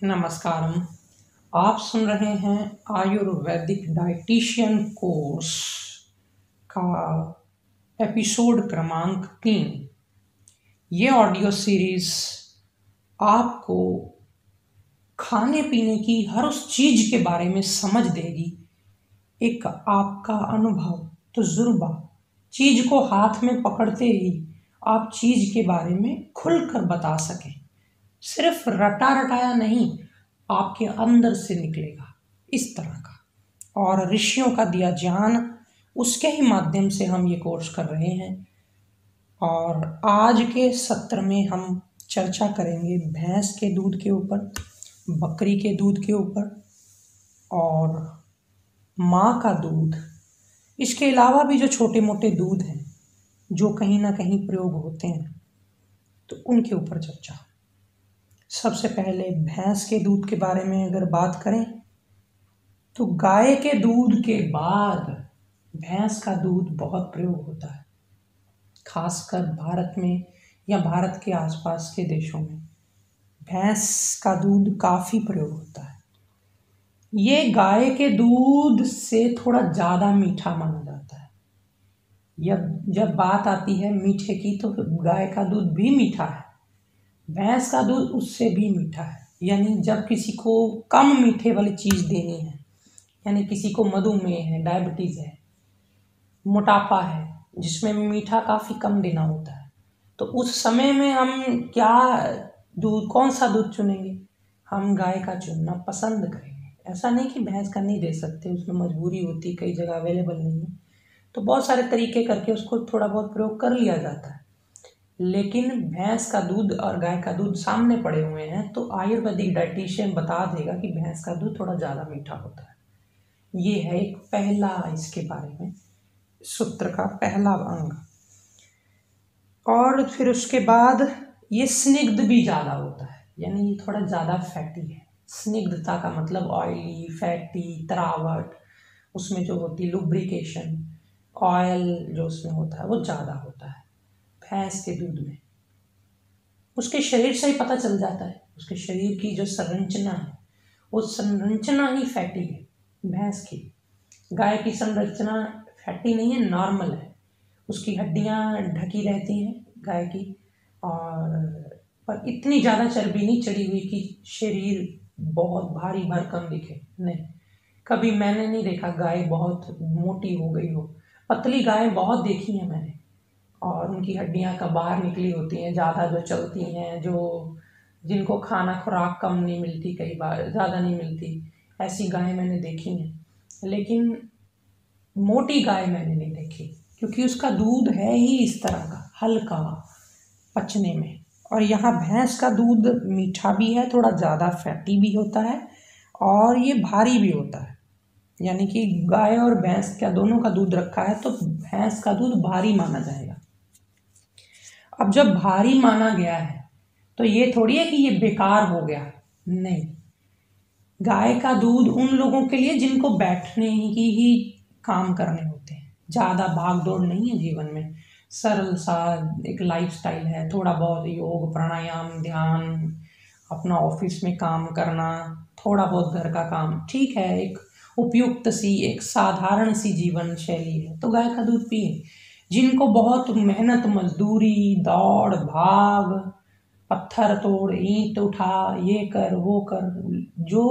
नमस्कारम। आप सुन रहे हैं आयुर्वेदिक डाइटिशियन कोर्स का एपिसोड क्रमांक 3। ये ऑडियो सीरीज आपको खाने पीने की हर उस चीज के बारे में समझ देगी। एक आपका अनुभव, तजुर्बा, चीज को हाथ में पकड़ते ही आप चीज के बारे में खुलकर बता सकें। सिर्फ रटा रटाया नहीं, आपके अंदर से निकलेगा इस तरह का। और ऋषियों का दिया ज्ञान, उसके ही माध्यम से हम ये कोर्स कर रहे हैं। और आज के सत्र में हम चर्चा करेंगे भैंस के दूध के ऊपर, बकरी के दूध के ऊपर और माँ का दूध। इसके अलावा भी जो छोटे मोटे दूध हैं जो कहीं ना कहीं प्रयोग होते हैं, तो उनके ऊपर चर्चा। सबसे पहले भैंस के दूध के बारे में अगर बात करें तो गाय के दूध के बाद भैंस का दूध बहुत प्रयोग होता है, खासकर भारत में या भारत के आसपास के देशों में भैंस का दूध काफ़ी प्रयोग होता है। ये गाय के दूध से थोड़ा ज़्यादा मीठा माना जाता है। जब बात आती है मीठे की तो गाय का दूध भी मीठा है, भैंस का दूध उससे भी मीठा है। यानी जब किसी को कम मीठे वाली चीज़ देनी है, यानी किसी को मधुमेह है, डायबिटीज़ है, मोटापा है, जिसमें मीठा काफ़ी कम देना होता है, तो उस समय में हम कौन सा दूध चुनेंगे? हम गाय का चुनना पसंद करेंगे। ऐसा नहीं कि भैंस का नहीं दे सकते, उसमें मजबूरी होती, कई जगह अवेलेबल नहीं है, तो बहुत सारे तरीके करके उसको थोड़ा बहुत प्रयोग कर लिया जाता है। लेकिन भैंस का दूध और गाय का दूध सामने पड़े हुए हैं, तो आयुर्वेदिक डाइटिशियन बता देगा कि भैंस का दूध थोड़ा ज़्यादा मीठा होता है। ये है एक पहला, इसके बारे में सूत्र का पहला अंग। और फिर उसके बाद ये स्निग्ध भी ज़्यादा होता है, यानी ये थोड़ा ज़्यादा फैटी है। स्निग्धता का मतलब ऑयली, फैटी, तरावट, उसमें जो होती लुब्रिकेशन, ऑयल जो उसमें होता है वो ज़्यादा होता है भैंस के दूध में। उसके शरीर से ही पता चल जाता है, उसके शरीर की जो संरचना है वो संरचना ही फैटी है भैंस की। गाय की संरचना फैटी नहीं है, नॉर्मल है। उसकी हड्डियां ढकी रहती हैं गाय की, और पर इतनी ज़्यादा चर्बी नहीं चढ़ी हुई कि शरीर बहुत भारी भरकम दिखे। नहीं, कभी मैंने नहीं देखा गाय बहुत मोटी हो गई हो। पतली गाय बहुत देखी है मैंने, और उनकी हड्डियां का बाहर निकली होती हैं, ज़्यादा जो चलती हैं, जो जिनको खाना खुराक कम नहीं मिलती, कई बार ज़्यादा नहीं मिलती, ऐसी गाय मैंने देखी हैं। लेकिन मोटी गाय मैंने नहीं देखी, क्योंकि उसका दूध है ही इस तरह का, हल्का पचने में। और यहाँ भैंस का दूध मीठा भी है, थोड़ा ज़्यादा फैटी भी होता है, और ये भारी भी होता है। यानी कि गाय और भैंस का दोनों का दूध रखा है तो भैंस का दूध भारी माना जाएगा। अब जब भारी माना गया है तो ये थोड़ी है कि ये बेकार हो गया, नहीं। गाय का दूध उन लोगों के लिए जिनको बैठने की ही काम करने होते हैं, ज़्यादा भाग दौड़ नहीं है जीवन में, सरल सा एक लाइफस्टाइल है, थोड़ा बहुत योग प्राणायाम ध्यान, अपना ऑफिस में काम करना, थोड़ा बहुत घर का काम, ठीक है, एक उपयुक्त सी, एक साधारण सी जीवन शैली है, तो गाय का दूध पिए। जिनको बहुत मेहनत मजदूरी, दौड़ भाग, पत्थर तोड़, ईंट उठा, ये कर वो कर, जो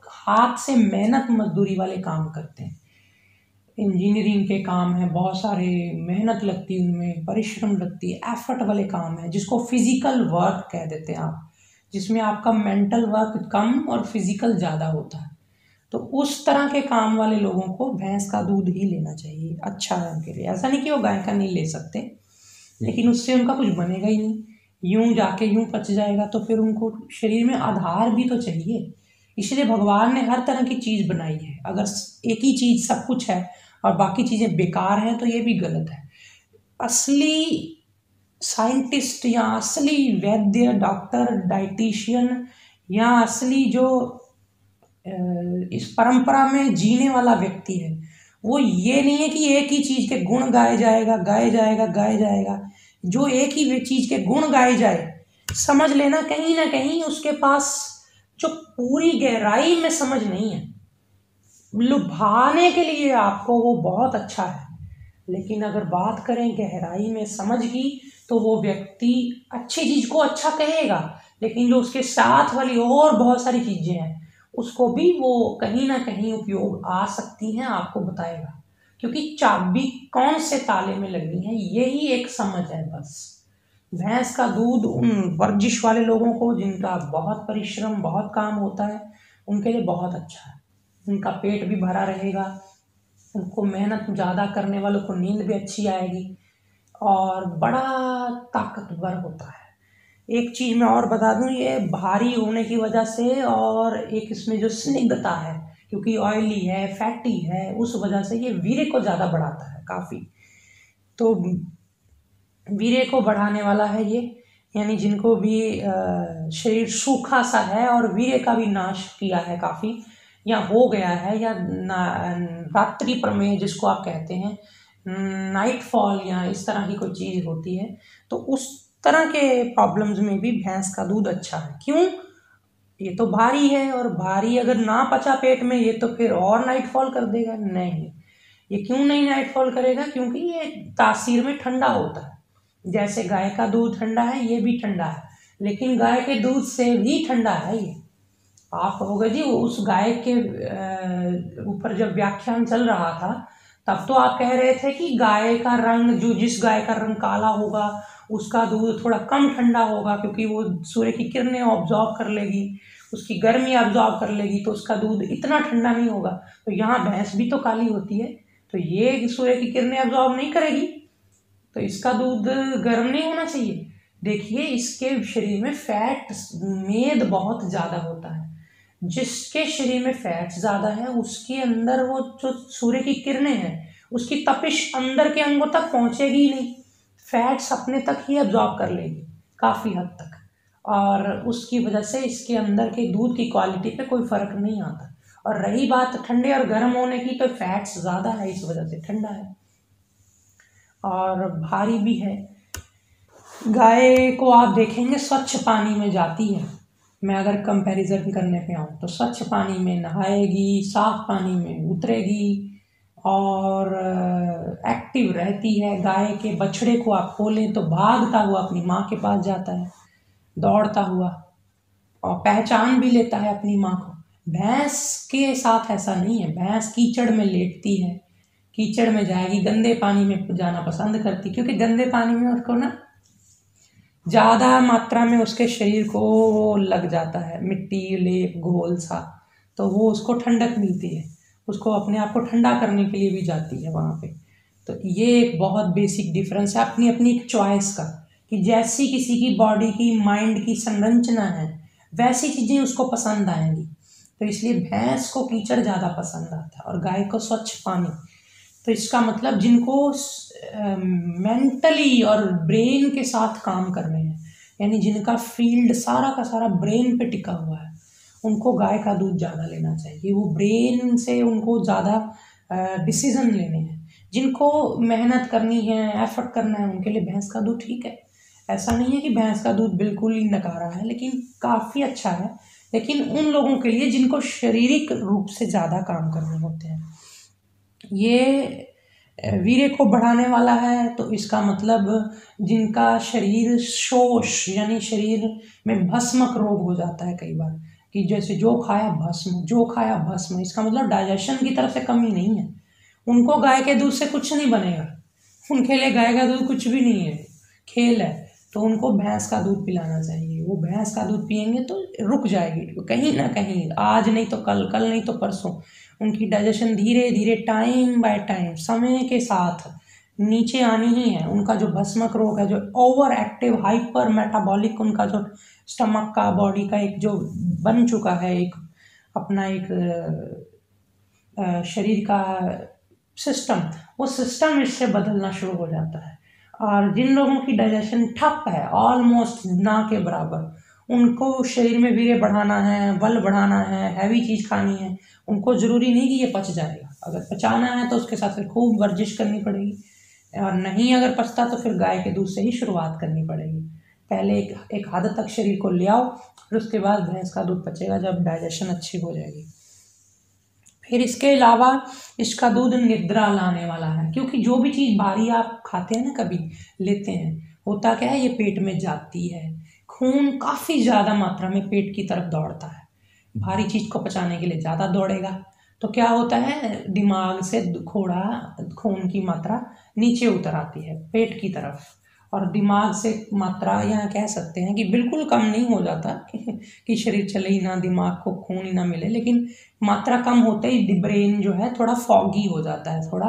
हाथ से मेहनत मजदूरी वाले काम करते हैं, इंजीनियरिंग के काम है, बहुत सारे मेहनत लगती है उनमें, परिश्रम लगती है, एफर्ट वाले काम है, जिसको फिजिकल वर्क कह देते हैं आप, जिसमें आपका मेंटल वर्क कम और फिजिकल ज़्यादा होता है, तो उस तरह के काम वाले लोगों को भैंस का दूध ही लेना चाहिए, अच्छा है उनके लिए। ऐसा नहीं कि वो गाय का नहीं ले सकते, लेकिन उससे उनका कुछ बनेगा ही नहीं, यूं जाके यूं पच जाएगा, तो फिर उनको शरीर में आधार भी तो चाहिए। इसलिए भगवान ने हर तरह की चीज़ बनाई है। अगर एक ही चीज़ सब कुछ है और बाकी चीज़ें बेकार हैं तो ये भी गलत है। असली साइंटिस्ट या असली वैद्य, डॉक्टर, डाइटिशियन या असली जो इस परंपरा में जीने वाला व्यक्ति है, वो ये नहीं है कि एक ही चीज़ के गुण गाए जाएगा, गाए जाएगा, गाए जाएगा। जो एक ही चीज़ के गुण गाए जाए समझ लेना कहीं ना कहीं उसके पास जो पूरी गहराई में समझ नहीं है। लुभाने के लिए आपको वो बहुत अच्छा है, लेकिन अगर बात करें गहराई में समझ की तो वो व्यक्ति अच्छी चीज को अच्छा कहेगा, लेकिन जो उसके साथ वाली और बहुत सारी चीजें हैं उसको भी वो कहीं ना कहीं उपयोग आ सकती हैं, आपको बताएगा। क्योंकि चाबी कौन से ताले में लगनी है यही एक समझ है बस। भैंस का दूध उन वर्जिश वाले लोगों को जिनका बहुत परिश्रम बहुत काम होता है उनके लिए बहुत अच्छा है। उनका पेट भी भरा रहेगा, उनको मेहनत ज़्यादा करने वालों को नींद भी अच्छी आएगी और बड़ा ताकतवर होता है। एक चीज़ मैं और बता दूं, ये भारी होने की वजह से और एक इसमें जो स्निग्धता है क्योंकि ऑयली है फैटी है उस वजह से ये वीर्य को ज़्यादा बढ़ाता है काफ़ी। तो वीर्य को बढ़ाने वाला है ये, यानी जिनको भी शरीर सूखा सा है और वीर्य का भी नाश किया है काफ़ी या हो गया है, या रात्रि प्रमेय जिसको आप कहते हैं, नाइट फॉल या इस तरह की कोई चीज़ होती है, तो उस तरह के प्रॉब्लम्स में भी भैंस का दूध अच्छा है। क्यों? ये तो भारी है और भारी अगर ना पचा पेट में ये तो फिर और नाइट फॉल कर देगा। नहीं, ये क्यों नहीं नाइट फॉल करेगा? क्योंकि ये तासीर में ठंडा होता है। जैसे गाय का दूध ठंडा है ये भी ठंडा है, लेकिन गाय के दूध से भी ठंडा है ये। आप कहोगे जी उस गाय के ऊपर जब व्याख्यान चल रहा था तब तो आप कह रहे थे कि गाय का रंग, जो जिस गाय का रंग काला होगा उसका दूध थोड़ा कम ठंडा होगा क्योंकि वो सूर्य की किरणें ऑब्जॉर्व कर लेगी, उसकी गर्मी ऑब्जॉर्व कर लेगी, तो उसका दूध इतना ठंडा नहीं होगा। तो यहाँ भैंस भी तो काली होती है, तो ये सूर्य की किरणें ऑब्जॉर्व नहीं करेगी, तो इसका दूध गर्म नहीं होना चाहिए। देखिए इसके शरीर में फैट मेद बहुत ज़्यादा होता है। जिसके शरीर में फैट ज़्यादा है उसके अंदर वो जो सूर्य की किरणें हैं उसकी तपिश अंदर के अंगों तक पहुंचेगी ही नहीं, फैट्स अपने तक ही अब्जॉर्ब कर लेगी काफ़ी हद तक, और उसकी वजह से इसके अंदर के दूध की क्वालिटी पे कोई फ़र्क नहीं आता। और रही बात ठंडे और गर्म होने की, तो फैट्स ज़्यादा है इस वजह से ठंडा है और भारी भी है। गाय को आप देखेंगे स्वच्छ पानी में जाती है, मैं अगर कंपैरिजन करने पे आऊँ तो स्वच्छ पानी में नहाएगी, साफ पानी में उतरेगी और एक्टिव रहती है। गाय के बछड़े को आप खोलें तो भागता हुआ अपनी माँ के पास जाता है, दौड़ता हुआ, और पहचान भी लेता है अपनी माँ को। भैंस के साथ ऐसा नहीं है, भैंस कीचड़ में लेटती है, कीचड़ में जाएगी, गंदे पानी में जाना पसंद करती, क्योंकि गंदे पानी में उसको ना ज़्यादा मात्रा में उसके शरीर को लग जाता है मिट्टी लेप घोल सा, तो वो उसको ठंडक मिलती है, उसको अपने आप को ठंडा करने के लिए भी जाती है वहाँ पे। तो ये एक बहुत बेसिक डिफरेंस है अपनी अपनी एक चॉइस का, कि जैसी किसी की बॉडी की माइंड की संरचना है वैसी चीज़ें उसको पसंद आएंगी। तो इसलिए भैंस को कीचड़ ज़्यादा पसंद आता है और गाय को स्वच्छ पानी। तो इसका मतलब जिनको मेंटली और ब्रेन के साथ काम करने हैं, यानी जिनका फील्ड सारा का सारा ब्रेन पे टिका हुआ है, उनको गाय का दूध ज़्यादा लेना चाहिए। वो ब्रेन से उनको ज़्यादा डिसीजन लेने हैं। जिनको मेहनत करनी है, एफर्ट करना है, उनके लिए भैंस का दूध ठीक है। ऐसा नहीं है कि भैंस का दूध बिल्कुल ही नकारा है, लेकिन काफ़ी अच्छा है। लेकिन उन लोगों के लिए जिनको शारीरिक रूप से ज़्यादा काम करने होते हैं, ये वीर्य को बढ़ाने वाला है। तो इसका मतलब जिनका शरीर शोष यानी शरीर में भस्मक रोग हो जाता है कई बार, कि जैसे जो खाया भस्म, जो खाया भस्म, इसका मतलब डाइजेशन की तरफ से कमी नहीं है, उनको गाय के दूध से कुछ नहीं बनेगा, उनके लिए गाय का दूध कुछ भी नहीं है, खेल है। तो उनको भैंस का दूध पिलाना चाहिए। वो भैंस का दूध पियेंगे तो रुक जाएगी कहीं ना कहीं, आज नहीं तो कल, कल नहीं तो परसों, उनकी डाइजेशन धीरे धीरे टाइम बाय टाइम समय के साथ नीचे आनी ही है। उनका जो भस्मक रोग है, जो ओवर एक्टिव हाइपर मेटाबॉलिक उनका जो स्टमक का बॉडी का एक जो बन चुका है एक अपना एक शरीर का सिस्टम, वो सिस्टम इससे बदलना शुरू हो जाता है। और जिन लोगों की डाइजेशन ठप है ऑलमोस्ट ना के बराबर, उनको शरीर में वीर्य बढ़ाना है, बल बढ़ाना है, हैवी चीज़ खानी है, उनको ज़रूरी नहीं कि ये पच जाएगा। अगर पचाना है तो उसके साथ फिर खूब वर्जिश करनी पड़ेगी, और नहीं अगर पचता तो फिर गाय के दूध से ही शुरुआत करनी पड़ेगी। पहले एक हद तक शरीर को ले आओ, फिर उसके बाद भैंस का दूध पचेगा जब डाइजेशन अच्छी हो जाएगी। फिर इसके अलावा इसका दूध निद्रा लाने वाला है, क्योंकि जो भी चीज़ भारी आप खाते हैं ना, कभी लेते हैं, होता क्या है, ये पेट में जाती है, खून काफ़ी ज़्यादा मात्रा में पेट की तरफ दौड़ता है, भारी चीज़ को पचाने के लिए ज़्यादा दौड़ेगा, तो क्या होता है, दिमाग से थोड़ा खून की मात्रा नीचे उतर आती है पेट की तरफ, और दिमाग से मात्रा यहाँ कह सकते हैं कि बिल्कुल कम नहीं हो जाता कि शरीर चले ही ना, दिमाग को खून ही ना मिले, लेकिन मात्रा कम होते ही ब्रेन जो है थोड़ा फॉगी हो जाता है, थोड़ा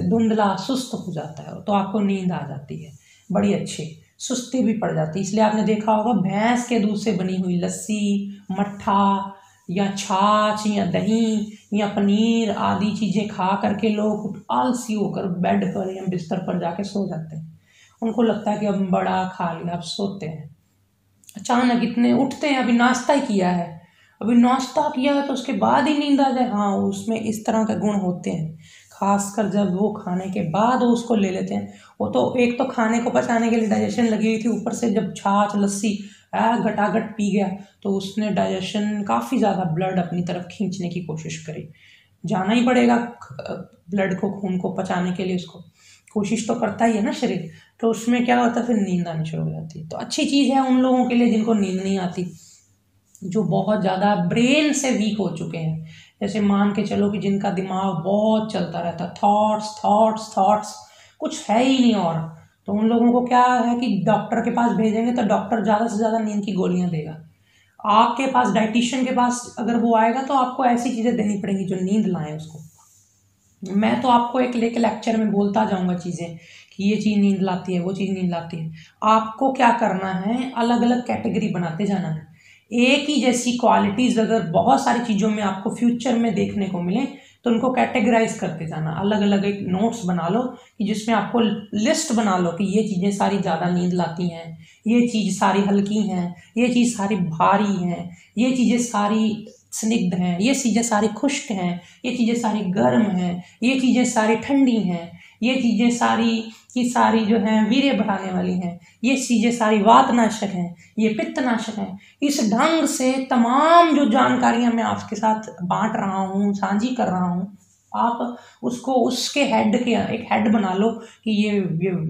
धुंधला सुस्त हो जाता है, तो आपको नींद आ जाती है बड़ी अच्छी, सुस्ती भी पड़ जाती है। इसलिए आपने देखा होगा भैंस के दूध से बनी हुई लस्सी, मट्ठा या छाछ या दही या पनीर आदि चीज़ें खा करके लोग आलसी होकर बेड पर या बिस्तर पर जाके सो जाते हैं, उनको लगता है कि अब बड़ा खा लिया, अब सोते हैं, अचानक इतने उठते हैं, अभी नाश्ता ही किया है, अभी नाश्ता किया है तो उसके बाद ही नींद आ जाए, हाँ उसमें इस तरह के गुण होते हैं, खासकर जब वो खाने के बाद वो उसको ले लेते हैं, वो तो एक तो खाने को पचाने के लिए डाइजेशन लगी हुई थी, ऊपर से जब छाछ लस्सी घटाघट पी गया तो उसने डाइजेशन काफ़ी ज़्यादा ब्लड अपनी तरफ खींचने की कोशिश करी, जाना ही पड़ेगा ब्लड को, खून को पचाने के लिए, उसको कोशिश तो करता ही है ना शरीर, तो उसमें क्या होता है, फिर नींद आनी शुरू हो जाती है। तो अच्छी चीज़ है उन लोगों के लिए जिनको नींद नहीं आती, जो बहुत ज़्यादा ब्रेन से वीक हो चुके हैं, जैसे मान के चलो कि जिनका दिमाग बहुत चलता रहता है, थॉट्स थॉट्स थॉट्स, कुछ है ही नहीं, और तो उन लोगों को क्या है कि डॉक्टर के पास भेजेंगे तो डॉक्टर ज़्यादा से ज़्यादा नींद की गोलियां देगा, आपके पास डाइटिशियन के पास अगर वो आएगा तो आपको ऐसी चीज़ें देनी पड़ेंगी जो नींद लाएं उसको। मैं तो आपको एक लेक्चर में बोलता जाऊंगा चीज़ें कि ये चीज़ नींद लाती है, वो चीज़ नींद लाती है, आपको क्या करना है, अलग अलग कैटेगरी बनाते जाना है, एक ही जैसी क्वालिटीज़ अगर बहुत सारी चीज़ों में आपको फ्यूचर में देखने को मिले तो उनको कैटेगराइज करते जाना, अलग अलग एक नोट्स बना लो कि जिसमें आपको लिस्ट बना लो कि ये चीज़ें सारी ज़्यादा नींद लाती हैं, ये चीज़ सारी हल्की हैं, ये चीज़ सारी भारी हैं, ये चीज़ें सारी स्निग्ध हैं, ये चीज़ें सारी खुश्क हैं, ये चीज़ें सारी गर्म हैं, ये चीज़ें सारी ठंडी हैं, ये चीज़ें सारी की सारी जो हैं वीर्य बढ़ाने वाली हैं, ये चीज़ें सारी वातनाशक हैं, ये पित्तनाशक हैं। इस ढंग से तमाम जो जानकारियाँ मैं आपके साथ बांट रहा हूँ, साझी कर रहा हूँ, आप उसको उसके हेड के एक हेड बना लो कि ये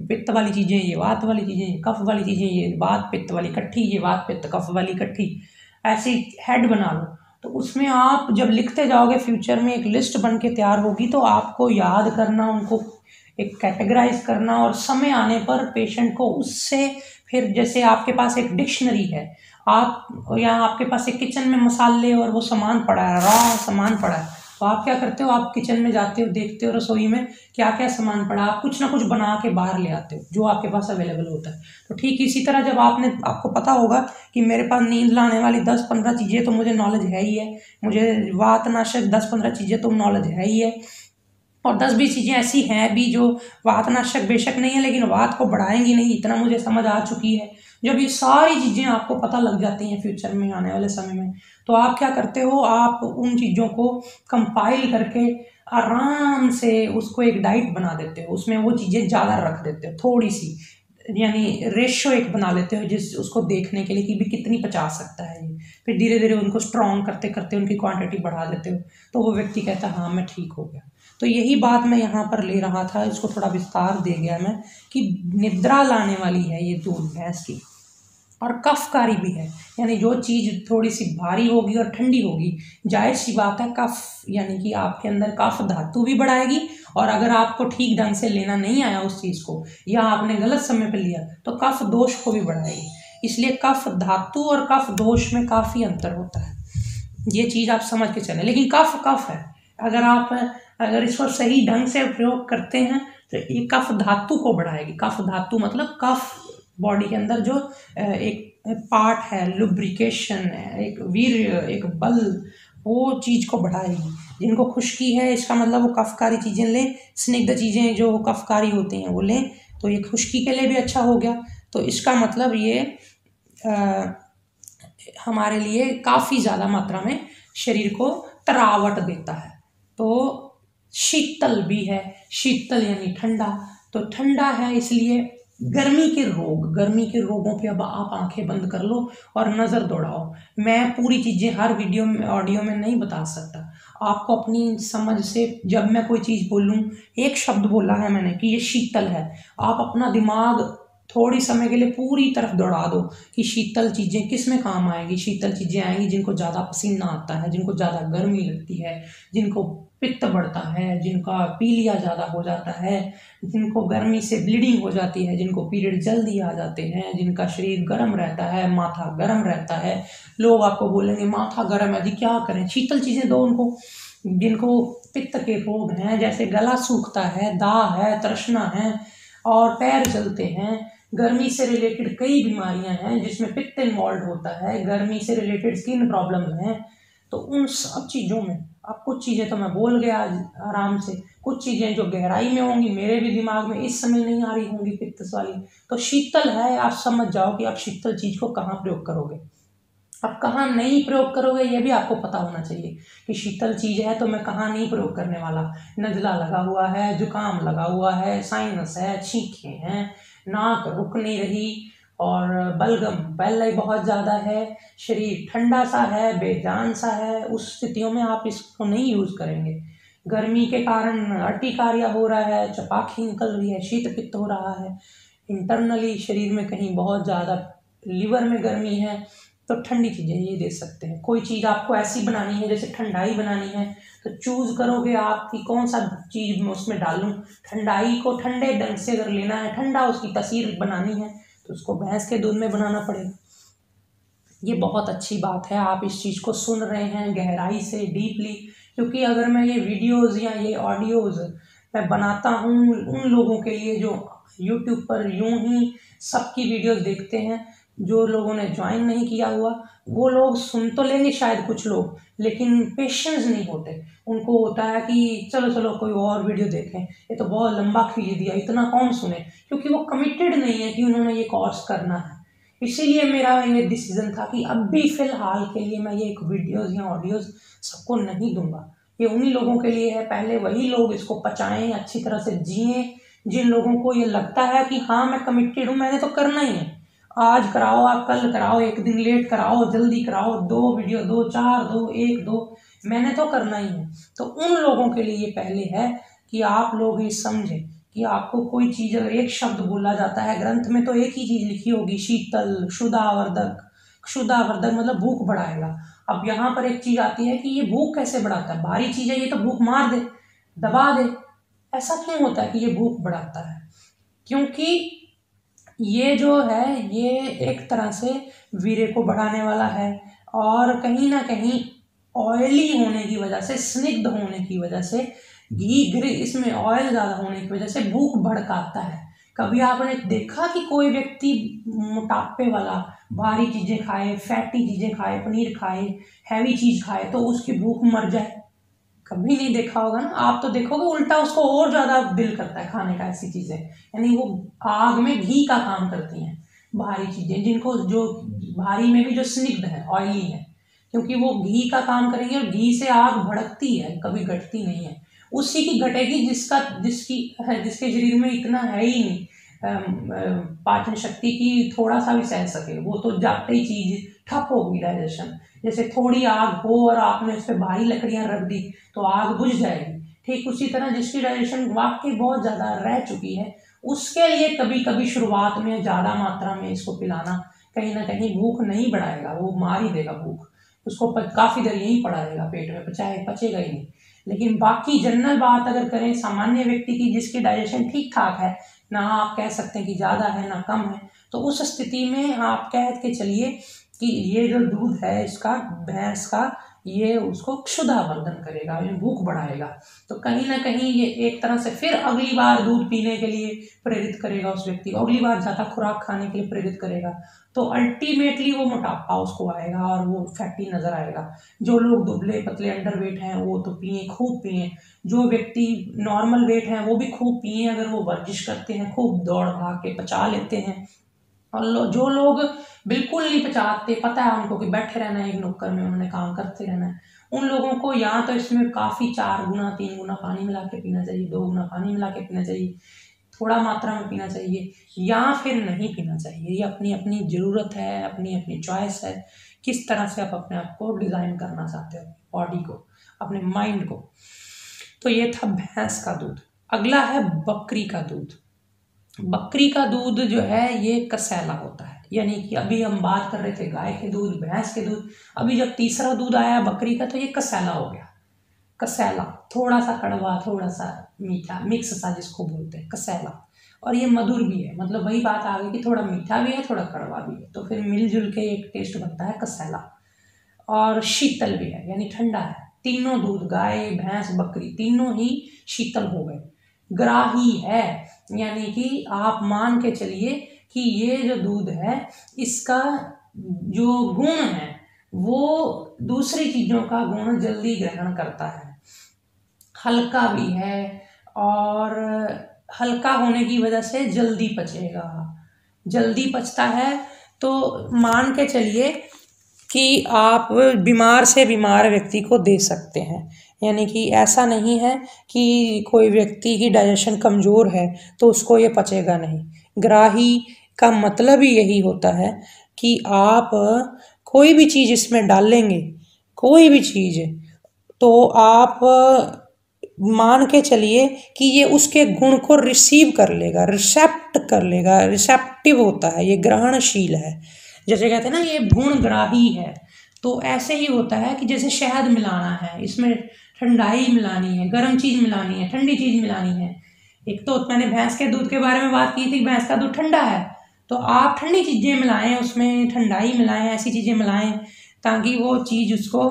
पित्त वाली चीज़ें, ये वात वाली चीज़ें, ये कफ वाली चीज़ें, ये वात पित्त वाली इकट्ठी, ये वात पित्त कफ वाली इकट्ठी, ऐसी हेड बना लो। तो उसमें आप जब लिखते जाओगे फ्यूचर में एक लिस्ट बन के तैयार होगी, तो आपको याद करना, उनको एक कैटेगराइज करना, और समय आने पर पेशेंट को उससे फिर, जैसे आपके पास एक डिक्शनरी है, आप या आपके पास एक किचन में मसाले और वो सामान पड़ा है, रॉ सामान पड़ा है, तो आप क्या करते हो, आप किचन में जाते हो, देखते हो रसोई में क्या क्या सामान पड़ा, आप कुछ ना कुछ बना के बाहर ले आते हो जो आपके पास अवेलेबल होता है। तो ठीक इसी तरह जब आपको पता होगा कि मेरे पास नींद लाने वाली 10-15 चीज़ें तो मुझे नॉलेज है ही है, मुझे वातनाशक 10-15 चीज़ें तो नॉलेज है ही है, और 10-20 चीज़ें ऐसी हैं भी जो वातनाशक बेशक नहीं है लेकिन वात को बढ़ाएंगी नहीं, इतना मुझे समझ आ चुकी है। जब ये सारी चीज़ें आपको पता लग जाती हैं फ्यूचर में आने वाले समय में, तो आप क्या करते हो, आप उन चीज़ों को कंपाइल करके आराम से उसको एक डाइट बना देते हो, उसमें वो चीज़ें ज़्यादा रख देते हो, थोड़ी सी, यानी रेशो एक बना लेते हो जिस उसको देखने के लिए कि भी कितनी पचा सकता है ये, फिर धीरे धीरे उनको स्ट्रॉन्ग करते करते उनकी क्वांटिटी बढ़ा देते हो, तो वो व्यक्ति कहता है हाँ मैं ठीक हो गया। तो यही बात मैं यहाँ पर ले रहा था, इसको थोड़ा विस्तार दे गया मैं कि निद्रा लाने वाली है ये दूध भैंस की, और कफकारी भी है, यानी जो चीज़ थोड़ी सी भारी होगी और ठंडी होगी, जाहिर सी बात है कफ, यानी कि आपके अंदर कफ धातु भी बढ़ाएगी, और अगर आपको ठीक ढंग से लेना नहीं आया उस चीज़ को, या आपने गलत समय पर लिया, तो कफ दोष को भी बढ़ाएगी। इसलिए कफ धातु और कफ दोष में काफ़ी अंतर होता है, ये चीज़ आप समझ के चलें। लेकिन कफ कफ है, अगर इसको सही ढंग से प्रयोग करते हैं तो ये कफ धातु को बढ़ाएगी। कफ धातु मतलब कफ बॉडी के अंदर जो एक पार्ट है, लुब्रिकेशन है, एक वीर्य, एक बल, वो चीज़ को बढ़ाएगी। जिनको खुश्की है इसका मतलब वो कफकारी चीज़ें लें, स्निग्ध चीज़ें जो कफकारी होती हैं वो लें, तो ये खुश्की के लिए भी अच्छा हो गया। तो इसका मतलब ये हमारे लिए काफ़ी ज़्यादा मात्रा में शरीर को तरावट देता है। तो शीतल भी है, शीतल यानी ठंडा, तो ठंडा है इसलिए गर्मी के रोगों पे अब आप आंखें बंद कर लो और नज़र दौड़ाओ। मैं पूरी चीज़ें हर वीडियो में ऑडियो में नहीं बता सकता, आपको अपनी समझ से जब मैं कोई चीज़ बोलूँ, एक शब्द बोला है मैंने कि ये शीतल है, आप अपना दिमाग थोड़ी समय के लिए पूरी तरफ दौड़ा दो कि शीतल चीज़ें किस में काम आएंगी। शीतल चीज़ें आएंगी जिनको ज़्यादा पसीना आता है, जिनको ज़्यादा गर्मी लगती है, जिनको पित्त बढ़ता है, जिनका पीलिया ज़्यादा हो जाता है, जिनको गर्मी से ब्लीडिंग हो जाती है, जिनको पीरियड जल्दी आ जाते हैं, जिनका शरीर गर्म रहता है, माथा गर्म रहता है। लोग आपको बोलेंगे माथा गर्म है जी, क्या करें, शीतल चीज़ें दो उनको। जिनको पित्त के रोग हैं, जैसे गला सूखता है, दाह है, तृष्णा है और पैर जलते हैं, गर्मी से रिलेटेड कई बीमारियां हैं जिसमें पित्त इन्वॉल्व होता है, गर्मी से रिलेटेड स्किन प्रॉब्लम हैं, तो उन सब चीज़ों में अब कुछ चीज़ें तो मैं बोल गया आज आराम से, कुछ चीज़ें जो गहराई में होंगी मेरे भी दिमाग में इस समय नहीं आ रही होंगी पित्त वाली। तो शीतल है, आप समझ जाओ कि आप शीतल चीज़ को कहाँ प्रयोग करोगे, आप कहाँ नहीं प्रयोग करोगे ये भी आपको पता होना चाहिए कि शीतल चीज़ है तो मैं कहाँ नहीं प्रयोग करने वाला। नज़ला लगा हुआ है, जुकाम लगा हुआ है, साइनस है, छींकें हैं, नाक रुक नहीं रही और बलगम पहले ही बहुत ज़्यादा है, शरीर ठंडा सा है, बेजान सा है, उस स्थितियों में आप इसको नहीं यूज़ करेंगे। गर्मी के कारण अर्टिकारिया हो रहा है, चपाखी निकल रही है, शीत पित्त हो रहा है, इंटरनली शरीर में कहीं बहुत ज़्यादा लीवर में गर्मी है, तो ठंडी चीज़ें ये दे सकते हैं। कोई चीज़ आपको ऐसी बनानी है जैसे ठंडाई बनानी है तो चूज़ करोगे आप कि कौन सा चीज़ मैं उसमें डालूं। ठंडाई को ठंडे ढंग से अगर लेना है, ठंडा उसकी तस्वीर बनानी है तो उसको भैंस के दूध में बनाना पड़ेगा। ये बहुत अच्छी बात है, आप इस चीज़ को सुन रहे हैं गहराई से, डीपली, क्योंकि अगर मैं ये वीडियोज़ या ये ऑडियोज़ मैं बनाता हूँ उन लोगों के लिए जो यूट्यूब पर यूं ही सबकी वीडियोज़ देखते हैं, जो लोगों ने ज्वाइन नहीं किया हुआ वो लोग सुन तो लेंगे शायद कुछ लोग, लेकिन पेशेंस नहीं होते, उनको होता है कि चलो चलो कोई और वीडियो देखें, ये तो बहुत लंबा खींच दिया, इतना कौन सुने, क्योंकि वो कमिटेड नहीं है कि उन्होंने ये कोर्स करना है। इसीलिए मेरा ये डिसीजन था कि अब भी फिलहाल के लिए मैं ये एक वीडियोज़ या ऑडियोज़ सबको नहीं दूंगा, ये उन्हीं लोगों के लिए है, पहले वही लोग इसको पचाएं, अच्छी तरह से जिएं, जिन लोगों को ये लगता है कि हाँ मैं कमिटेड हूँ, मैंने तो करना ही है, आज कराओ, आप कल कराओ, एक दिन लेट कराओ, जल्दी कराओ, 2 वीडियो दो, 4 दो, 1 दो, मैंने तो करना ही है। तो उन लोगों के लिए ये पहले है कि आप लोग ये समझें कि आपको कोई चीज़ अगर एक शब्द बोला जाता है, ग्रंथ में तो एक ही चीज़ लिखी होगी, शीतल, क्षुधावर्धक, क्षुधावर्धक मतलब भूख बढ़ाएगा। अब यहाँ पर एक चीज़ आती है कि ये भूख कैसे बढ़ाता है, भारी चीज़ है ये तो भूख मार दे, दबा दे, ऐसा क्यों होता है कि ये भूख बढ़ाता है, क्योंकि ये जो है ये एक तरह से वीर्य को बढ़ाने वाला है और कहीं ना कहीं ऑयली होने की वजह से, स्निग्ध होने की वजह से, घी ग्री इसमें ऑयल ज़्यादा होने की वजह से भूख भड़काता है। कभी आपने देखा कि कोई व्यक्ति मोटापे वाला भारी चीज़ें खाए, फैटी चीज़ें खाए, पनीर खाए, हैवी चीज़ खाए तो उसकी भूख मर जाए? कभी नहीं देखा होगा ना। आप तो देखोगे उल्टा उसको और ज्यादा दिल करता है खाने का ऐसी चीजें, यानी वो आग में घी का काम करती हैं भारी चीजें, जिनको जो भारी में भी जो स्निग्ध है, ऑयली है, क्योंकि वो घी का काम करेंगे और घी से आग भड़कती है, कभी घटती नहीं है। उसी की घटेगी जिसके शरीर में इतना है ही नहीं पाचन शक्ति की थोड़ा सा भी सह सके, वो तो जाते ही चीज ठप होगी डाइजेशन। जैसे थोड़ी आग हो और आपने उस पर भारी लकड़ियां रख दी तो आग बुझ जाएगी, ठीक उसी तरह जिसकी डाइजेशन वाकई बहुत ज़्यादा रह चुकी है उसके लिए कभी कभी शुरुआत में ज़्यादा मात्रा में इसको पिलाना कहीं ना कहीं भूख नहीं बढ़ाएगा, वो मार ही देगा भूख, उसको काफ़ी देर यहीं पड़ा रहेगा पेट में, पचेगा ही नहीं। लेकिन बाकी जनरल बात अगर करें सामान्य व्यक्ति की जिसकी डाइजेशन ठीक ठाक है, ना आप कह सकते हैं कि ज़्यादा है ना कम है, तो उस स्थिति में आप कह के चलिए कि ये जो दूध है इसका, भैंस का, ये उसको क्षुधावर्धन करेगा, ये भूख बढ़ाएगा, तो कहीं ना कहीं ये एक तरह से फिर अगली बार दूध पीने के लिए प्रेरित करेगा उस व्यक्ति को, अगली बार ज़्यादा खुराक खाने के लिए प्रेरित करेगा, तो अल्टीमेटली वो मोटापा उसको आएगा और वो फैटी नजर आएगा। जो लोग दुबले पतले अंडरवेट हैं वो तो पिए, खूब पिए, जो व्यक्ति नॉर्मल वेट है वो भी खूब पिए, अगर वो वर्जिश करते हैं, खूब दौड़ भाग के पचा लेते हैं, और जो लोग बिल्कुल नहीं पचाते, पता है उनको कि बैठे रहना है एक नुक्कड़ में, उन्होंने काम करते रहना है, उन लोगों को या तो इसमें काफ़ी 4 गुना 3 गुना पानी मिला के पीना चाहिए, 2 गुना पानी मिला के पीना चाहिए, थोड़ा मात्रा में पीना चाहिए या फिर नहीं पीना चाहिए, ये अपनी अपनी ज़रूरत है, अपनी अपनी चॉइस है, किस तरह से आप अपने आप को डिज़ाइन करना चाहते हो, बॉडी को, अपने माइंड को। तो ये था भैंस का दूध। अगला है बकरी का दूध। बकरी का दूध जो है ये कसैला होता है, यानी कि अभी हम बात कर रहे थे गाय के दूध, भैंस के दूध, अभी जब तीसरा दूध आया बकरी का तो ये कसैला हो गया। कसैला, थोड़ा सा कड़वा थोड़ा सा मीठा, मिक्स सा जिसको बोलते हैं कसैला, और ये मधुर भी है, मतलब वही बात आ गई कि थोड़ा मीठा भी है थोड़ा कड़वा भी है, तो फिर मिलजुल के एक टेस्ट बनता है कसैला। और शीतल भी है, यानी ठंडा है। तीनों दूध, गाय भैंस बकरी, तीनों ही शीतल हो गए। ग्राही है, यानी कि आप मान के चलिए कि ये जो दूध है इसका जो गुण है वो दूसरी चीज़ों का गुण जल्दी ग्रहण करता है, हल्का भी है, और हल्का होने की वजह से जल्दी पचेगा, जल्दी पचता है। तो मान के चलिए कि आप बीमार से बीमार व्यक्ति को दे सकते हैं, यानी कि ऐसा नहीं है कि कोई व्यक्ति की डाइजेशन कमज़ोर है तो उसको ये पचेगा नहीं। ग्राही का मतलब ही यही होता है कि आप कोई भी चीज़ इसमें डालेंगे, कोई भी चीज़, तो आप मान के चलिए कि ये उसके गुण को रिसीव कर लेगा, रिसेप्ट कर लेगा, रिसेप्टिव होता है, ये ग्रहणशील है। जैसे कहते हैं ना ये गुणग्राही है, तो ऐसे ही होता है कि जैसे शहद मिलाना है, इसमें ठंडाई मिलानी है, गर्म चीज़ मिलानी है, ठंडी चीज़ मिलानी है। एक तो मैंने भैंस के दूध के बारे में बात की थी, भैंस का दूध ठंडा है, तो आप ठंडी चीज़ें मिलाएं, उसमें ठंडाई मिलाएं, ऐसी चीज़ें मिलाएं ताकि वो चीज़ उसको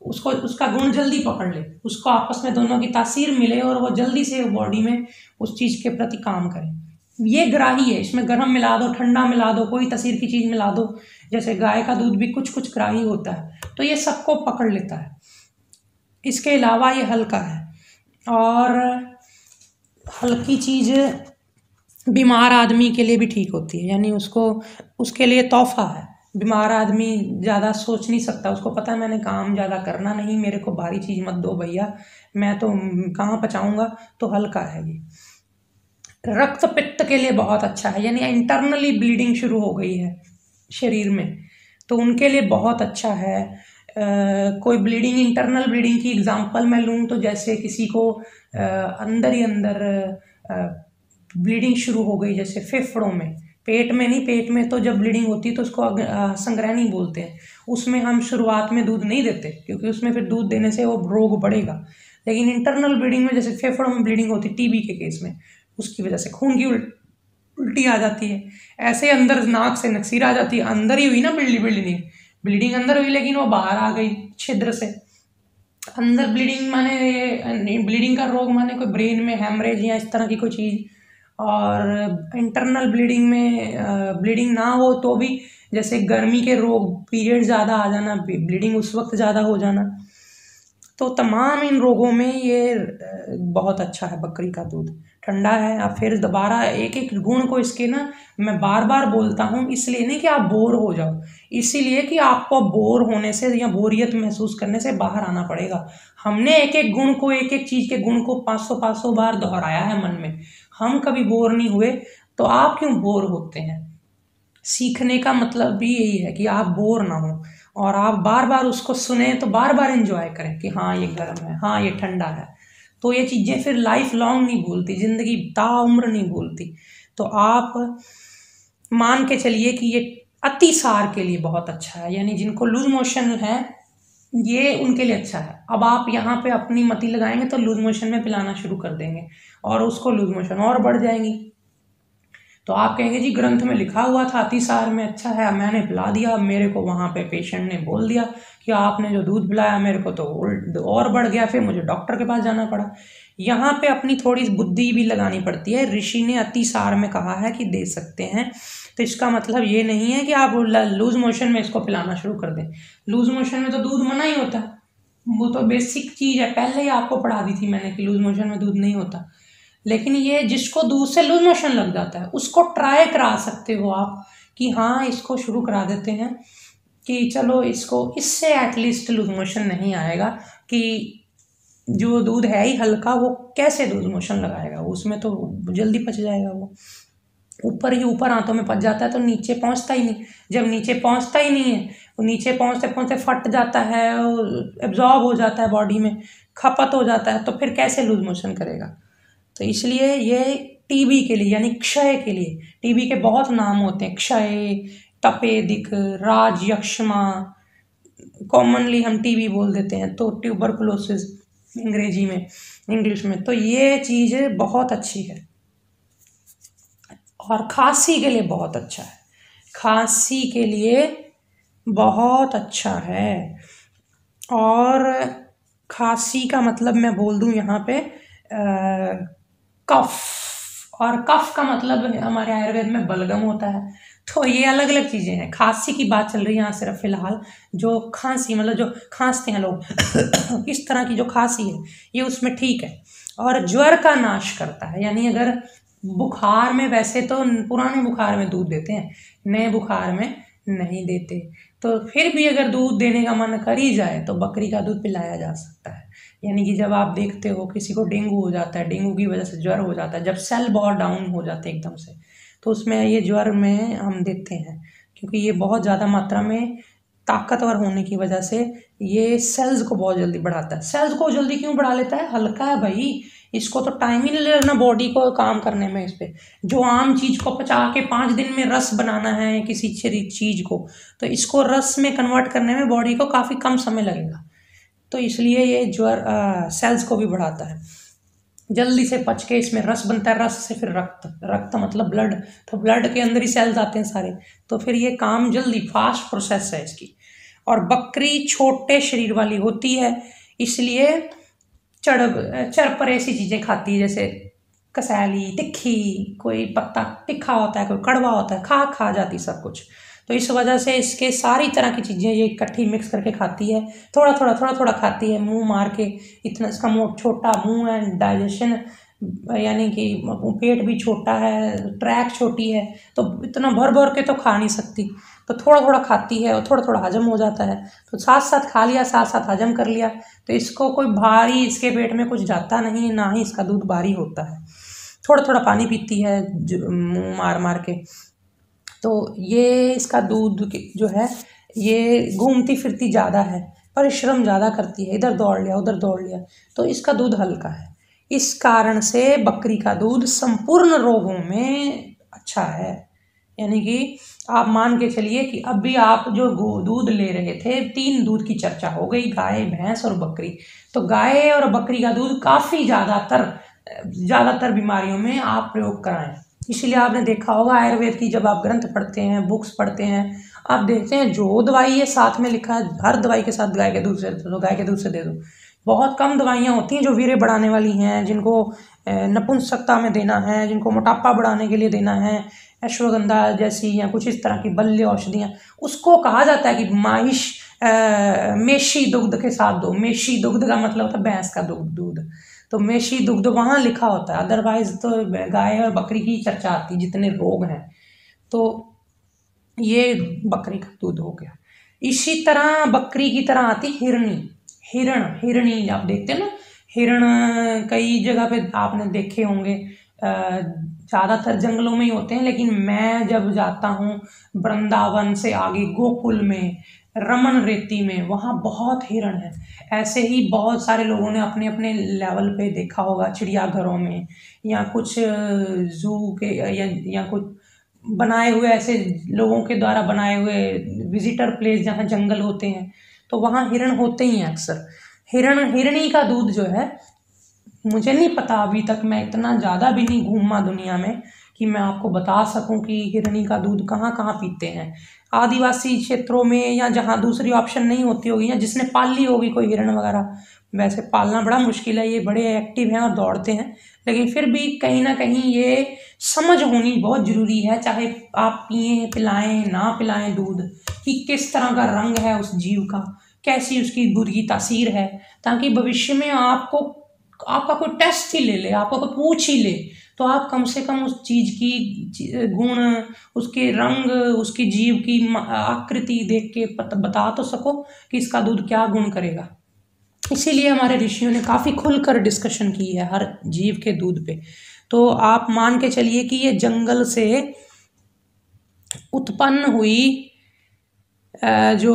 उसका गुण जल्दी पकड़ ले, उसको आपस में दोनों की तासीर मिले और वो जल्दी से बॉडी में उस चीज़ के प्रति काम करे। ये ग्राही है, इसमें गर्म मिला दो, ठंडा मिला दो, कोई तासीर की चीज़ मिला दो, जैसे गाय का दूध भी कुछ कुछ ग्राही होता है, तो ये सबको पकड़ लेता है। इसके अलावा ये हल्का है, और हल्की चीज़ बीमार आदमी के लिए भी ठीक होती है, यानी उसके लिए तोहफा है। बीमार आदमी ज़्यादा सोच नहीं सकता, उसको पता है मैंने काम ज़्यादा करना नहीं, मेरे को भारी चीज़ मत दो भैया, मैं तो कहाँ पचाऊँगा, तो हल्का है ये। रक्त पित्त के लिए बहुत अच्छा है, यानी इंटरनली ब्लीडिंग शुरू हो गई है शरीर में, तो उनके लिए बहुत अच्छा है। कोई ब्लीडिंग, इंटरनल ब्लीडिंग की एग्जांपल मैं लूँ तो जैसे किसी को अंदर ही अंदर ब्लीडिंग शुरू हो गई, जैसे फेफड़ों में, पेट में नहीं, पेट में तो जब ब्लीडिंग होती है तो उसको संग्रहणी बोलते हैं, उसमें हम शुरुआत में दूध नहीं देते क्योंकि उसमें फिर दूध देने से वो रोग बढ़ेगा। लेकिन इंटरनल ब्लीडिंग में जैसे फेफड़ों में ब्लीडिंग होती है टीबी के केस में, उसकी वजह से खून की उल्टी आ जाती है, ऐसे अंदर नाक से नक्सीर आ जाती है, अंदर ही हुई ना ब्लीडिंग अंदर हुई, लेकिन वो बाहर आ गई छिद्र से। अंदर ब्लीडिंग माने ब्लीडिंग का रोग माने कोई ब्रेन में हेमरेज या इस तरह की कोई चीज़, और इंटरनल ब्लीडिंग में ब्लीडिंग ना हो तो भी जैसे गर्मी के रोग, पीरियड ज़्यादा आ जाना, ब्लीडिंग उस वक्त ज़्यादा हो जाना, तो तमाम इन रोगों में ये बहुत अच्छा है बकरी का दूध, ठंडा है। आप फिर दोबारा एक एक गुण को इसके ना मैं बार बार बोलता हूँ, इसलिए नहीं कि आप बोर हो जाओ, इसीलिए कि आपको बोर होने से या बोरियत महसूस करने से बाहर आना पड़ेगा। हमने एक एक गुण को, एक एक चीज़ के गुण को 500 बार दोहराया है मन में, हम कभी बोर नहीं हुए, तो आप क्यों बोर होते हैं? सीखने का मतलब भी यही है कि आप बोर ना हो और आप बार बार उसको सुने, तो बार बार एंजॉय करें कि हाँ ये गर्म है, हाँ ये ठंडा है, तो ये चीज़ें फिर लाइफ लॉन्ग नहीं भूलती, ज़िंदगी ताउम्र नहीं भूलती। तो आप मान के चलिए कि ये अतिसार के लिए बहुत अच्छा है, यानी जिनको लूज मोशन है ये उनके लिए अच्छा है। अब आप यहाँ पे अपनी मति लगाएंगे तो लूज मोशन में पिलाना शुरू कर देंगे और उसको लूज मोशन और बढ़ जाएंगी, तो आप कहेंगे जी ग्रंथ में लिखा हुआ था अतिसार में अच्छा है, मैंने पिला दिया, मेरे को वहाँ पे पेशेंट ने बोल दिया कि आपने जो दूध पिलाया मेरे को तो और बढ़ गया, फिर मुझे डॉक्टर के पास जाना पड़ा। यहाँ पे अपनी थोड़ी बुद्धि भी लगानी पड़ती है। ऋषि ने अतिसार में कहा है कि दे सकते हैं, तो इसका मतलब ये नहीं है कि आप लूज मोशन में इसको पिलाना शुरू कर दें। लूज मोशन में तो दूध मना ही होता है, वो तो बेसिक चीज़ है, पहले ही आपको पढ़ा दी थी मैंने कि लूज मोशन में दूध नहीं होता। लेकिन ये जिसको दूध से लूज मोशन लग जाता है उसको ट्राई करा सकते हो आप कि हाँ इसको शुरू करा देते हैं कि चलो इसको, इससे एटलीस्ट लूज मोशन नहीं आएगा, कि जो दूध है ही हल्का, वो कैसे लूज मोशन लगाएगा, उसमें तो जल्दी पच जाएगा। वो ऊपर ही ऊपर आंतों में पच जाता है तो नीचे पहुंचता ही नहीं। जब नीचे पहुंचता ही नहीं है, वो नीचे पहुंचते पहुंचते फट जाता है, एब्जॉर्ब हो जाता है बॉडी में, खपत हो जाता है, तो फिर कैसे लूज मोशन करेगा। तो इसलिए ये टीबी के लिए यानी क्षय के लिए, टीबी के बहुत नाम होते हैं, क्षय, तपेदिक, राजयक्ष्मा, कॉमनली हम टीबी बोल देते हैं, तो ट्यूबरकुलोसिस अंग्रेजी में, इंग्लिश में। तो ये चीज़ बहुत अच्छी है और खांसी के लिए बहुत अच्छा है, खांसी के लिए बहुत अच्छा है। और खांसी का मतलब मैं बोल दूं यहाँ पे कफ, और कफ का मतलब हमारे आयुर्वेद में बलगम होता है। तो ये अलग अलग चीज़ें हैं। खांसी की बात चल रही है यहाँ सिर्फ फिलहाल, जो खांसी मतलब जो खांसते हैं लोग इस तरह की जो खांसी है ये उसमें ठीक है। और ज्वर का नाश करता है, यानी अगर बुखार में, वैसे तो पुराने बुखार में दूध देते हैं, नए बुखार में नहीं देते, तो फिर भी अगर दूध देने का मन कर ही जाए तो बकरी का दूध पिलाया जा सकता है। यानी कि जब आप देखते हो किसी को डेंगू हो जाता है, डेंगू की वजह से ज्वर हो जाता है, जब सेल बहुत डाउन हो जाते हैं एकदम से, तो उसमें ये ज्वर में हम देते हैं, क्योंकि ये बहुत ज़्यादा मात्रा में ताकतवर होने की वजह से ये सेल्स को बहुत जल्दी बढ़ाता है। सेल्स को जल्दी क्यों बढ़ा लेता है, हल्का है भाई, इसको तो टाइम ही नहीं लगना बॉडी को काम करने में। इस पे जो आम चीज़ को पचा के 5 दिन में रस बनाना है किसी चीज़ को, तो इसको रस में कन्वर्ट करने में बॉडी को काफ़ी कम समय लगेगा। तो इसलिए ये ज्वर सेल्स को भी बढ़ाता है, जल्दी से पच के इसमें रस बनता है, रस से फिर रक्त, रक्त मतलब ब्लड, तो ब्लड के अंदर ही सेल्स आते हैं सारे, तो फिर ये काम जल्दी, फास्ट प्रोसेस है इसकी। और बकरी छोटे शरीर वाली होती है, इसलिए चरपर ऐसी चीज़ें खाती है, जैसे कसैली, तिखी, कोई पत्ता तिखा होता है, कोई कड़वा होता है, खा जाती सब कुछ। तो इस वजह से इसके सारी तरह की चीज़ें ये इकट्ठी मिक्स करके खाती है, थोड़ा थोड़ा खाती है, मुंह मार के। इतना इसका मुंह छोटा मुंह है, डाइजेशन यानी कि पेट भी छोटा है, ट्रैक छोटी है, तो इतना भर भर के तो खा नहीं सकती, तो थोड़ा थोड़ा खाती है और थोड़ा थोड़ा हजम हो जाता है। तो साथ साथ खा लिया, साथ साथ हजम कर लिया, तो इसको कोई भारी इसके पेट में कुछ जाता नहीं, ना ही इसका दूध भारी होता है। थोड़ा थोड़ा पानी पीती है मुंह मार मार के। तो ये इसका दूध जो है ये घूमती फिरती ज़्यादा है, परिश्रम ज़्यादा करती है, इधर दौड़ लिया उधर दौड़ लिया, तो इसका दूध हल्का है। इस कारण से बकरी का दूध संपूर्ण रोगों में अच्छा है। यानी कि आप मान के चलिए कि अभी आप जो दूध ले रहे थे, 3 दूध की चर्चा हो गई, गाय, भैंस और बकरी। तो गाय और बकरी का दूध काफ़ी ज़्यादातर बीमारियों में आप प्रयोग कराएं। इसीलिए आपने देखा होगा आयुर्वेद की जब आप ग्रंथ पढ़ते हैं, बुक्स पढ़ते हैं, आप देखते हैं जो दवाई है साथ में लिखा है, हर दवाई के साथ गाय के दूध से दे दो, गाय के दूध से दे दो। बहुत कम दवाइयाँ होती हैं जो वीर्य बढ़ाने वाली हैं, जिनको नपुंसकता में देना है, जिनको मोटापा बढ़ाने के लिए देना है, अश्वगंधा जैसी या कुछ इस तरह की बल्य औषधियाँ, उसको कहा जाता है कि मेशी दुग्ध के साथ दो। मेशी दुग्ध का मतलब होता है भैंस का दूध, तो मेशी दुग्ध वहाँ लिखा होता है, अदरवाइज तो गाय और बकरी की चर्चा आती, जितने रोग हैं। तो ये बकरी का दूध हो गया। इसी तरह बकरी की तरह आती हिरणी, आप देखते हैं ना, हिरण कई जगह पे आपने देखे होंगे, ज़्यादातर जंगलों में ही होते हैं, लेकिन मैं जब जाता हूँ वृंदावन से आगे गोकुल में, रमन रेती में, वहाँ बहुत हिरण है। ऐसे ही बहुत सारे लोगों ने अपने अपने लेवल पे देखा होगा, चिड़ियाघरों में या कुछ जू के या कुछ बनाए हुए, ऐसे लोगों के द्वारा बनाए हुए विजिटर प्लेस जहाँ जंगल होते हैं, तो वहाँ हिरण होते ही हैं अक्सर। हिरणी का दूध जो है, मुझे नहीं पता, अभी तक मैं इतना ज़्यादा भी नहीं घूमा दुनिया में कि मैं आपको बता सकूं कि हिरणी का दूध कहाँ कहाँ पीते हैं। आदिवासी क्षेत्रों में या जहाँ दूसरी ऑप्शन नहीं होती होगी, या जिसने पाल ली होगी कोई हिरण वगैरह, वैसे पालना बड़ा मुश्किल है, ये बड़े एक्टिव हैं और दौड़ते हैं, लेकिन फिर भी कहीं ना कहीं ये समझ होनी बहुत ज़रूरी है, चाहे आप पिए पिलाएं ना पिलाएं दूध, कि किस तरह का रंग है उस जीव का, कैसी उसकी दूध की तासीर है, ताकि भविष्य में आपका कोई टेस्ट ही ले ले, आपका कोई पूछ ही ले, तो आप कम से कम उस चीज़ की गुण, उसके रंग, उसकी जीव की आकृति देख के बता तो सको कि इसका दूध क्या गुण करेगा। इसीलिए हमारे ऋषियों ने काफ़ी खुलकर डिस्कशन की है हर जीव के दूध पे। तो आप मान के चलिए कि ये जंगल से उत्पन्न हुई जो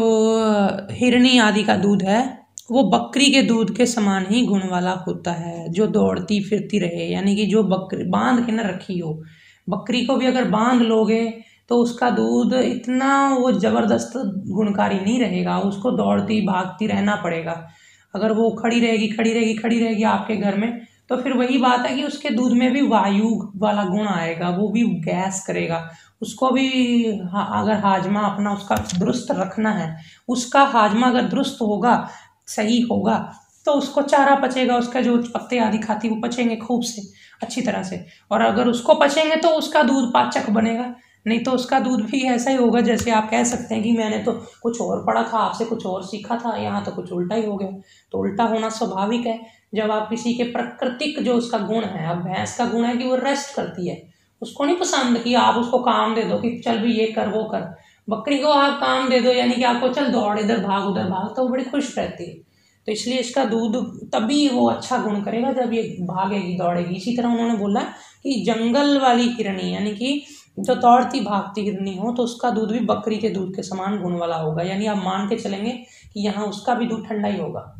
हिरनी आदि का दूध है वो बकरी के दूध के समान ही गुण वाला होता है, जो दौड़ती फिरती रहे, यानी कि जो बकरी बांध के न रखी हो। बकरी को भी अगर बांध लोगे तो उसका दूध इतना वो जबरदस्त गुणकारी नहीं रहेगा, उसको दौड़ती भागती रहना पड़ेगा। अगर वो खड़ी रहेगी आपके घर में, तो फिर वही बात है कि उसके दूध में भी वायु वाला गुण आएगा, वो भी गैस करेगा। उसको भी अगर हाजमा अपना उसका दुरुस्त रखना है, उसका हाजमा अगर दुरुस्त होगा, सही होगा, तो उसको चारा पचेगा, उसका जो पत्ते आदि खाती वो पचेंगे खूब से अच्छी तरह से। और अगर उसको पचेंगे तो उसका दूध पाचक बनेगा, नहीं तो उसका दूध भी ऐसा ही होगा जैसे आप कह सकते हैं कि मैंने तो कुछ और पढ़ा था, आपसे कुछ और सीखा था, यहाँ तो कुछ उल्टा ही हो गया। तो उल्टा होना स्वाभाविक है जब आप किसी के प्राकृतिक जो उसका गुण है। अब भैंस का गुण है कि वो रेस्ट करती है, उसको नहीं पसंद कि आप उसको काम दे दो कि चल भी ये कर वो कर। बकरी को आप काम दे दो यानी कि आपको चल दौड़ इधर भाग उधर भाग, तो वो बड़ी खुश रहती है। तो इसलिए इसका दूध तभी वो अच्छा गुण करेगा जब ये भागेगी दौड़ेगी। इसी तरह उन्होंने बोला कि जंगल वाली हिरनी यानी कि जो दौड़ती भागती हिरनी हो तो उसका दूध भी बकरी के दूध के समान गुण वाला होगा। यानी आप मान के चलेंगे कि यहाँ उसका भी दूध ठंडा ही होगा।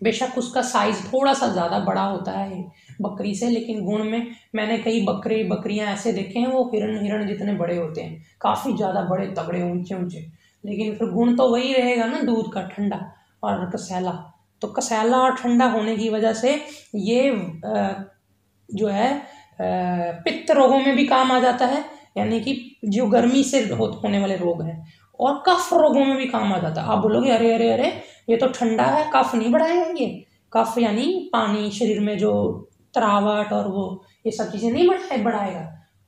बेशक उसका साइज थोड़ा सा ज़्यादा बड़ा होता है बकरी से, लेकिन गुण में मैंने कई बकरियां ऐसे देखे हैं वो हिरण जितने बड़े होते हैं, काफ़ी ज़्यादा बड़े तगड़े ऊंचे ऊंचे, लेकिन फिर गुण तो वही रहेगा ना दूध का, ठंडा और कसैला। तो कसैला और ठंडा होने की वजह से ये जो है पित्त रोगों में भी काम आ जाता है, यानी कि जो गर्मी से होने वाले रोग हैं, और कफ रोगों में भी काम आ जाता है। आप बोलोगे अरे अरे अरे ये तो ठंडा है, कफ नहीं बढ़ाएगा ये? कफ यानी पानी शरीर में जो तरावट और वो ये सब चीज़ें नहीं बढ़ाएगा,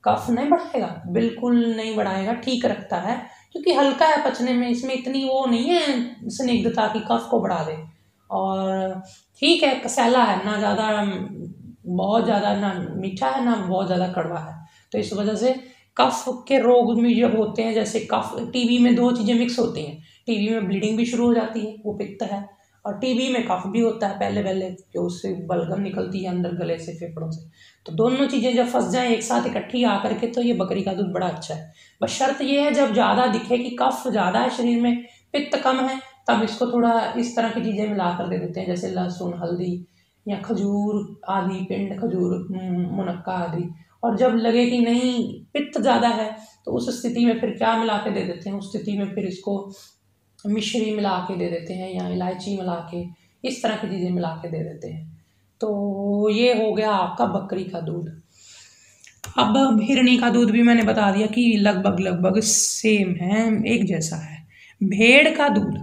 कफ नहीं बढ़ाएगा, बिल्कुल नहीं बढ़ाएगा, ठीक रखता है क्योंकि हल्का है पचने में, इसमें इतनी वो नहीं है स्निग्धता की कफ को बढ़ा दे। और ठीक है कसैला है, ना ज़्यादा बहुत ज़्यादा ना मीठा है ना बहुत ज़्यादा कड़वा है, तो इस वजह से कफ के रोग में जब होते हैं, जैसे कफ टीबी में दो चीज़ें मिक्स होती हैं, टीबी में ब्लीडिंग भी शुरू हो जाती है, वो पित्त है, और टीबी में कफ भी होता है पहले जो उससे बलगम निकलती है अंदर गले से फेफड़ों से। तो दोनों चीज़ें जब फंस जाएं एक साथ इकट्ठी आकर के, तो ये बकरी का दूध बड़ा अच्छा है। बस शर्त ये है जब ज़्यादा दिखे कि कफ ज़्यादा है शरीर में, पित्त कम है, तब इसको थोड़ा इस तरह की चीज़ें मिला कर दे देते हैं, जैसे लहसुन हल्दी या खजूर आदि, पिंड खजूर मुनक्का आदि। और जब लगे कि नहीं पित्त ज़्यादा है तो उस स्थिति में फिर क्या मिला के दे देते हैं, उस स्थिति में फिर इसको मिश्री मिला के दे देते हैं या इलायची मिला के, इस तरह की चीज़ें मिला के दे देते हैं। तो ये हो गया आपका बकरी का दूध। अब हिरनी का दूध भी मैंने बता दिया कि लगभग सेम है, एक जैसा है। भेड़ का दूध,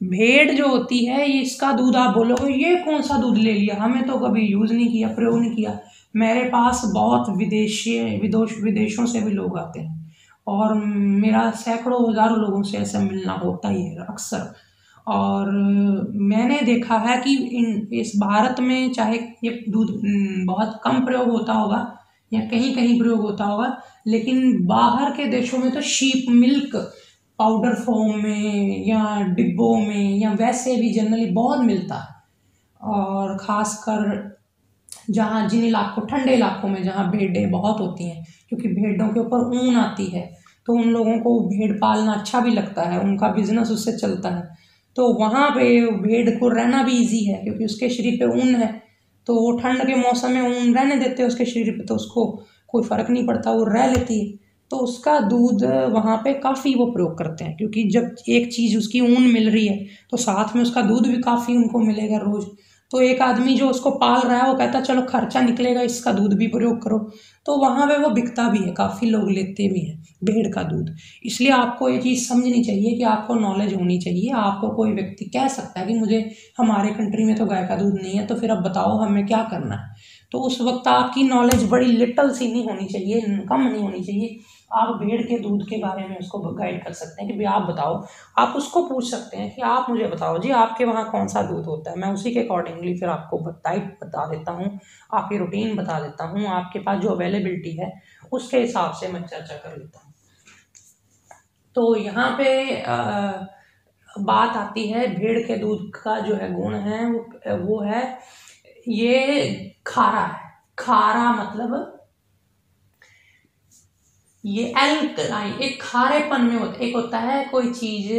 भेड़ जो होती है इसका दूध आप बोलोगे ये कौन सा दूध ले लिया, हमें तो कभी यूज़ नहीं किया, प्रयोग नहीं किया। मेरे पास बहुत विदेशों से भी लोग आते हैं और मेरा सैकड़ों हज़ारों लोगों से ऐसा मिलना होता ही है अक्सर। और मैंने देखा है कि इस भारत में चाहे ये दूध बहुत कम प्रयोग होता होगा या कहीं कहीं प्रयोग होता होगा, लेकिन बाहर के देशों में तो शीप मिल्क पाउडर फॉर्म में या डिब्बों में या वैसे भी जनरली बहुत मिलता है। और ख़ासकर जहाँ जिन इलाकों ठंडे इलाकों में जहाँ भेड़ें बहुत होती हैं, क्योंकि भेड़ों के ऊपर ऊन आती है, तो उन लोगों को भेड़ पालना अच्छा भी लगता है, उनका बिजनेस उससे चलता है। तो वहाँ पे भेड़ को रहना भी इजी है क्योंकि उसके शरीर पे ऊन है, तो वो ठंड के मौसम में ऊन रहने देते हैं उसके शरीर पे, तो उसको कोई फ़र्क नहीं पड़ता, वो रह लेती है। तो उसका दूध वहाँ पे काफ़ी वो प्रयोग करते हैं, क्योंकि जब एक चीज़ उसकी ऊन मिल रही है तो साथ में उसका दूध भी काफ़ी उनको मिलेगा रोज़। तो एक आदमी जो उसको पाल रहा है वो कहता चलो खर्चा निकलेगा, इसका दूध भी प्रयोग करो, तो वहाँ पे वो बिकता भी है, काफ़ी लोग लेते भी हैं भेड़ का दूध। इसलिए आपको ये चीज़ समझनी चाहिए कि आपको नॉलेज होनी चाहिए। आपको कोई व्यक्ति कह सकता है कि मुझे हमारे कंट्री में तो गाय का दूध नहीं है, तो फिर अब बताओ हमें क्या करना है। तो उस वक्त आपकी नॉलेज बड़ी लिटल सी नहीं होनी चाहिए, कम नहीं होनी चाहिए। आप भेड़ के दूध के बारे में उसको गाइड कर सकते हैं कि भाई आप बताओ, आप उसको पूछ सकते हैं कि आप मुझे बताओ जी आपके वहाँ कौन सा दूध होता है, मैं उसी के अकॉर्डिंगली फिर आपको बता देता हूँ, आपकी रूटीन बता देता हूँ, आपके पास जो अवेलेबिलिटी है उसके हिसाब से मैं चर्चा कर लेता हूँ। तो यहाँ पे बात आती है भेड़ के दूध का जो है गुण है वो है ये खारा है। खारा मतलब ये एल्कलाइन, एक खारेपन में होता है। एक होता है कोई चीज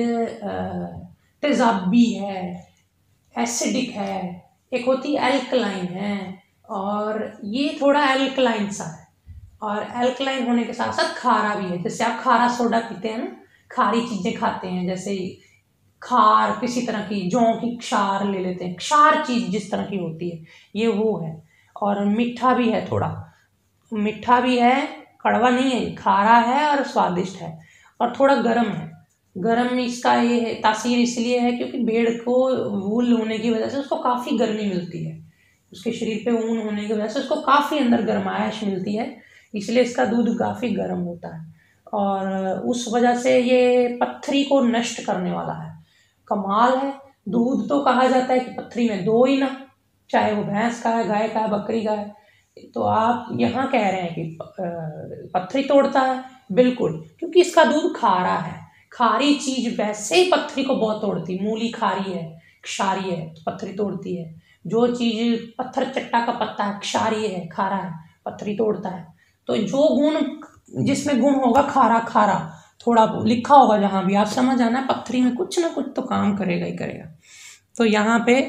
तेजाबी है, एसिडिक है, एक होती है एल्कलाइन है, और ये थोड़ा एल्कलाइन सा है। और एल्कलाइन होने के साथ साथ खारा भी है। जैसे आप खारा सोडा पीते हैं ना, खारी चीजें खाते हैं, जैसे खार किसी तरह की, जौ की क्षार ले लेते हैं, क्षार चीज जिस तरह की होती है ये वो है। और मीठा भी है, थोड़ा मीठा भी है, कड़वा नहीं है, खारा है और स्वादिष्ट है। और थोड़ा गर्म है। गर्म इसका ये है तासीर इसलिए है क्योंकि भेड़ को वूल होने की वजह से उसको काफ़ी गर्मी मिलती है, उसके शरीर पे ऊन होने की वजह से उसको काफ़ी अंदर गर्माइश मिलती है, इसलिए इसका दूध काफ़ी गर्म होता है। और उस वजह से ये पत्थरी को नष्ट करने वाला है। कमाल है। दूध तो कहा जाता है कि पत्थरी में दो ही ना, चाहे वो भैंस का है, गाय का है, बकरी का है। तो आप यहाँ कह रहे हैं कि पत्थरी तोड़ता है? बिल्कुल, क्योंकि इसका दूध खारा है। खारी चीज वैसे ही पत्थरी को बहुत तोड़ती। मूली खारी है, क्षारीय है, तो पत्थरी तोड़ती है। जो चीज पत्थर चट्टा का पत्ता है, क्षारीय है, खारा है, पत्थरी तोड़ता है। तो जो गुण, जिसमें गुण होगा खारा खारा, थोड़ा लिखा होगा जहां भी, आप समझ आना पत्थरी में कुछ ना कुछ तो काम करेगा ही करेगा। तो यहाँ पे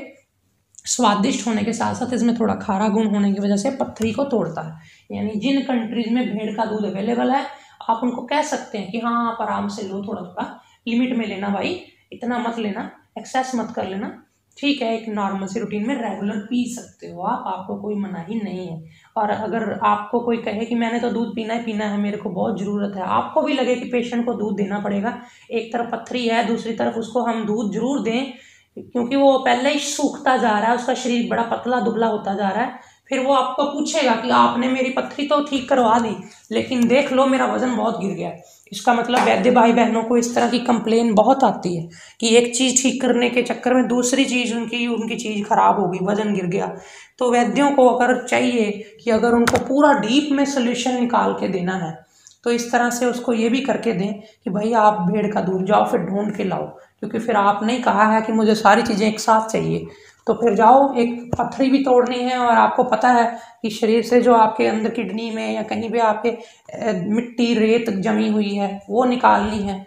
स्वादिष्ट होने के साथ साथ इसमें थोड़ा खारा गुण होने की वजह से पत्थरी को तोड़ता है। यानी जिन कंट्रीज में भेड़ का दूध अवेलेबल है, आप उनको कह सकते हैं कि हाँ आप आराम से लो, थोड़ा थोड़ा लिमिट में लेना भाई, इतना मत लेना, एक्सेस मत कर लेना, ठीक है। एक नॉर्मल सी रूटीन में रेगुलर पी सकते हो आप, आपको कोई मनाही नहीं है। और अगर आपको कोई कहे कि मैंने तो दूध पीना ही पीना है, मेरे को बहुत ज़रूरत है, आपको भी लगे कि पेशेंट को दूध देना पड़ेगा, एक तरफ पत्थरी है, दूसरी तरफ उसको हम दूध जरूर दें क्योंकि वो पहले ही सूखता जा रहा है, उसका शरीर बड़ा पतला दुबला होता जा रहा है, फिर वो आपको पूछेगा कि आपने मेरी पत्थरी तो ठीक करवा दी, लेकिन देख लो मेरा वजन बहुत गिर गया है। इसका मतलब वैद्य भाई बहनों को इस तरह की कंप्लेन बहुत आती है कि एक चीज़ ठीक करने के चक्कर में दूसरी चीज़ उनकी चीज़ खराब हो गई, वजन गिर गया। तो वैद्यों को अगर चाहिए कि अगर उनको पूरा डीप में सोल्यूशन निकाल के देना है, तो इस तरह से उसको ये भी करके दें कि भाई आप भेड़ का दूध जाओ फिर ढूंढ के लाओ, क्योंकि फिर आपने कहा है कि मुझे सारी चीज़ें एक साथ चाहिए, तो फिर जाओ, एक पत्थरी भी तोड़नी है और आपको पता है कि शरीर से जो आपके अंदर किडनी में या कहीं भी आपके मिट्टी रेत जमी हुई है वो निकालनी है,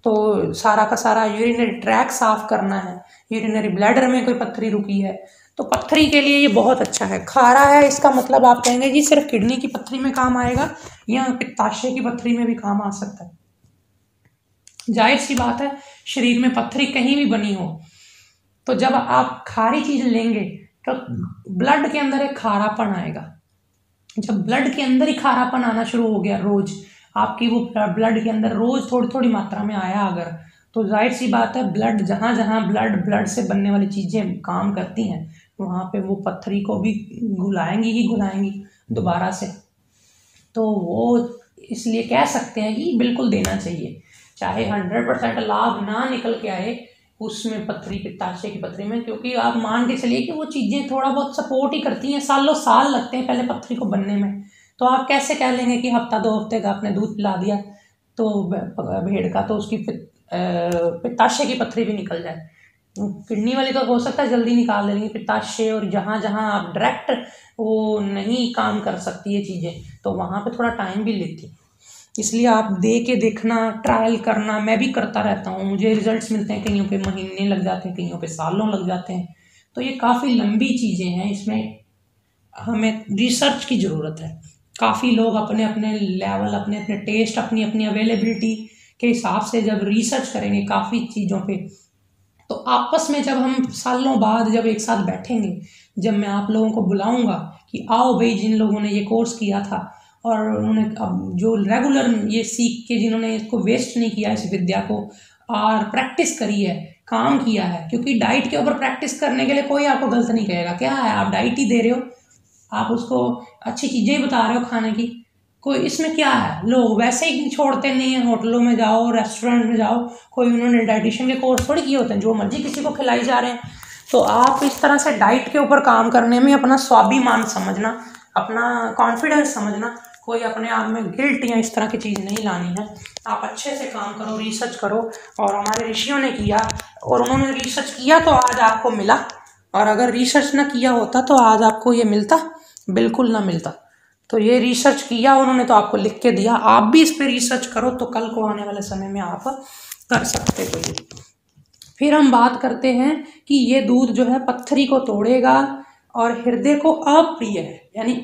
तो सारा का सारा यूरिनरी ट्रैक साफ करना है, यूरिनरी ब्लैडर में कोई पत्थरी रुकी है, तो पत्थरी के लिए ये बहुत अच्छा है। खारा है इसका मतलब आप कहेंगे जी सिर्फ किडनी की पत्थरी में काम आएगा, या पित्ताशय की पत्थरी में भी काम आ सकता है। जाहिर सी बात है, शरीर में पत्थरी कहीं भी बनी हो, तो जब आप खारी चीज लेंगे तो ब्लड के अंदर एक खारापन आएगा। जब ब्लड के अंदर ही खारापन आना शुरू हो गया, रोज आपकी वो ब्लड के अंदर रोज थोड़ी थोड़ी मात्रा में आया अगर, तो जाहिर सी बात है ब्लड जहाँ जहाँ ब्लड से बनने वाली चीजें काम करती हैं, वहाँ पे वो पत्थरी को भी घुलाएंगी दोबारा से। तो वो इसलिए कह सकते हैं कि बिल्कुल देना चाहिए, चाहे 100% लाभ ना निकल के आए उसमें पत्थरी, पित्ताशय की पत्थरी में, क्योंकि आप मान के चलिए कि वो चीज़ें थोड़ा बहुत सपोर्ट ही करती हैं, सालों साल लगते हैं पहले पत्थरी को बनने में। तो आप कैसे कह लेंगे कि हफ्ता 2 हफ्ते का आपने दूध पिला दिया तो भेड़ का, तो उसकी पित्ताशय की पत्थरी भी निकल जाए। किडनी वाली तो हो सकता है जल्दी निकाल देंगे, पित्ताशय और जहाँ जहाँ आप डायरेक्ट वो नहीं काम कर सकती ये चीज़ें, तो वहाँ पे थोड़ा टाइम भी लेती। इसलिए आप दे के देखना, ट्रायल करना, मैं भी करता रहता हूँ, मुझे रिजल्ट्स मिलते हैं, कईयों पे महीने लग जाते हैं, कईयों पे सालों लग जाते हैं। तो ये काफ़ी लंबी चीज़ें हैं, इसमें हमें रिसर्च की ज़रूरत है। काफ़ी लोग अपने अपने लेवल, अपने अपने टेस्ट, अपनी अपनी अवेलेबिलिटी के हिसाब से जब रिसर्च करेंगे काफ़ी चीज़ों पे, तो आपस में जब हम सालों बाद जब एक साथ बैठेंगे, जब मैं आप लोगों को बुलाऊंगा कि आओ भाई जिन लोगों ने ये कोर्स किया था और उन्होंने अब जो रेगुलर ये सीख के, जिन्होंने इसको वेस्ट नहीं किया इस विद्या को, और प्रैक्टिस करी है, काम किया है, क्योंकि डाइट के ऊपर प्रैक्टिस करने के लिए कोई आपको गलत नहीं कहेगा। क्या है, आप डाइट ही दे रहे हो, आप उसको अच्छी चीज़ें ही बता रहे हो खाने की, कोई इसमें क्या है। लोग वैसे ही छोड़ते नहीं है, होटलों में जाओ, रेस्टोरेंट में जाओ, कोई उन्होंने डाइटिशियन के कोर्स थोड़ी किए होते हैं, जो मर्जी किसी को खिलाई जा रहे हैं। तो आप इस तरह से डाइट के ऊपर काम करने में अपना स्वाभिमान समझना, अपना कॉन्फिडेंस समझना, कोई अपने आप में गिल्ट या इस तरह की चीज़ नहीं लानी है। आप अच्छे से काम करो, रिसर्च करो, और हमारे ऋषियों ने किया और उन्होंने रिसर्च किया तो आज आपको मिला, और अगर रिसर्च ना किया होता तो आज आपको ये मिलता? बिल्कुल ना मिलता। तो ये रिसर्च किया उन्होंने तो आपको लिख के दिया, आप भी इस पर रिसर्च करो तो कल को आने वाले समय में आप कर सकते हो ये। फिर हम बात करते हैं कि ये दूध जो है पत्थरी को तोड़ेगा और हृदय को अप्रिय है, यानी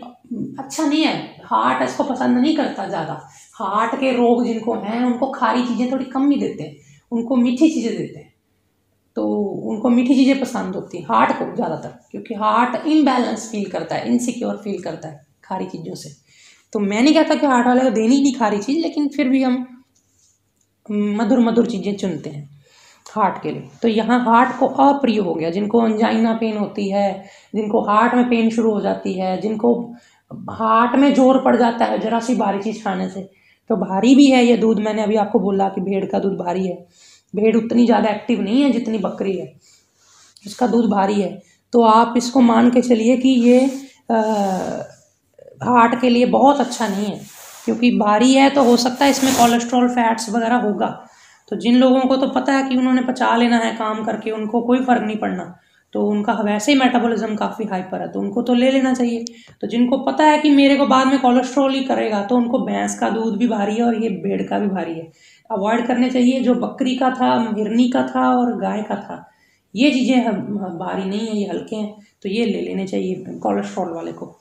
अच्छा नहीं है, हार्ट इसको पसंद नहीं करता ज़्यादा। हार्ट के रोग जिनको हैं उनको खारी चीज़ें थोड़ी कम ही देते हैं, उनको मीठी चीज़ें देते हैं, तो उनको मीठी चीज़ें पसंद होती हैं हार्ट को ज़्यादातर, क्योंकि हार्ट इम्बैलेंस फील करता है, इनसिक्योर फील करता है खारी चीज़ों से। तो मैं नहीं कहता कि हार्ट वाले को देनी ही नहीं खारी चीज़, लेकिन फिर भी हम मधुर मधुर चीज़ें चुनते हैं हार्ट के लिए। तो यहाँ हार्ट को अप्रिय हो गया, जिनको अंजाइना पेन होती है, जिनको हार्ट में पेन शुरू हो जाती है, जिनको हार्ट में जोर पड़ जाता है जरा सी भारी चीज़ खाने से। तो भारी भी है ये दूध, मैंने अभी आपको बोला कि भेड़ का दूध भारी है। भेड़ उतनी ज़्यादा एक्टिव नहीं है जितनी बकरी है, इसका दूध भारी है। तो आप इसको मान के चलिए कि ये हार्ट के लिए बहुत अच्छा नहीं है, क्योंकि भारी है तो हो सकता है इसमें कोलेस्ट्रॉल फैट्स वगैरह होगा। तो जिन लोगों को तो पता है कि उन्होंने पचा लेना है काम करके, उनको कोई फ़र्क नहीं पड़ना, तो उनका वैसे ही मेटाबॉलिज्म काफ़ी हाइपर है, तो उनको तो ले लेना चाहिए। तो जिनको पता है कि मेरे को बाद में कोलेस्ट्रॉल ही करेगा, तो उनको भैंस का दूध भी भारी है और ये भेड़ का भी भारी है, अवॉइड करने चाहिए। जो बकरी का था, हिरनी का था और गाय का था, ये चीज़ें भारी नहीं है, ये हल्के हैं, तो ये ले लेने चाहिए कोलेस्ट्रॉल वाले को।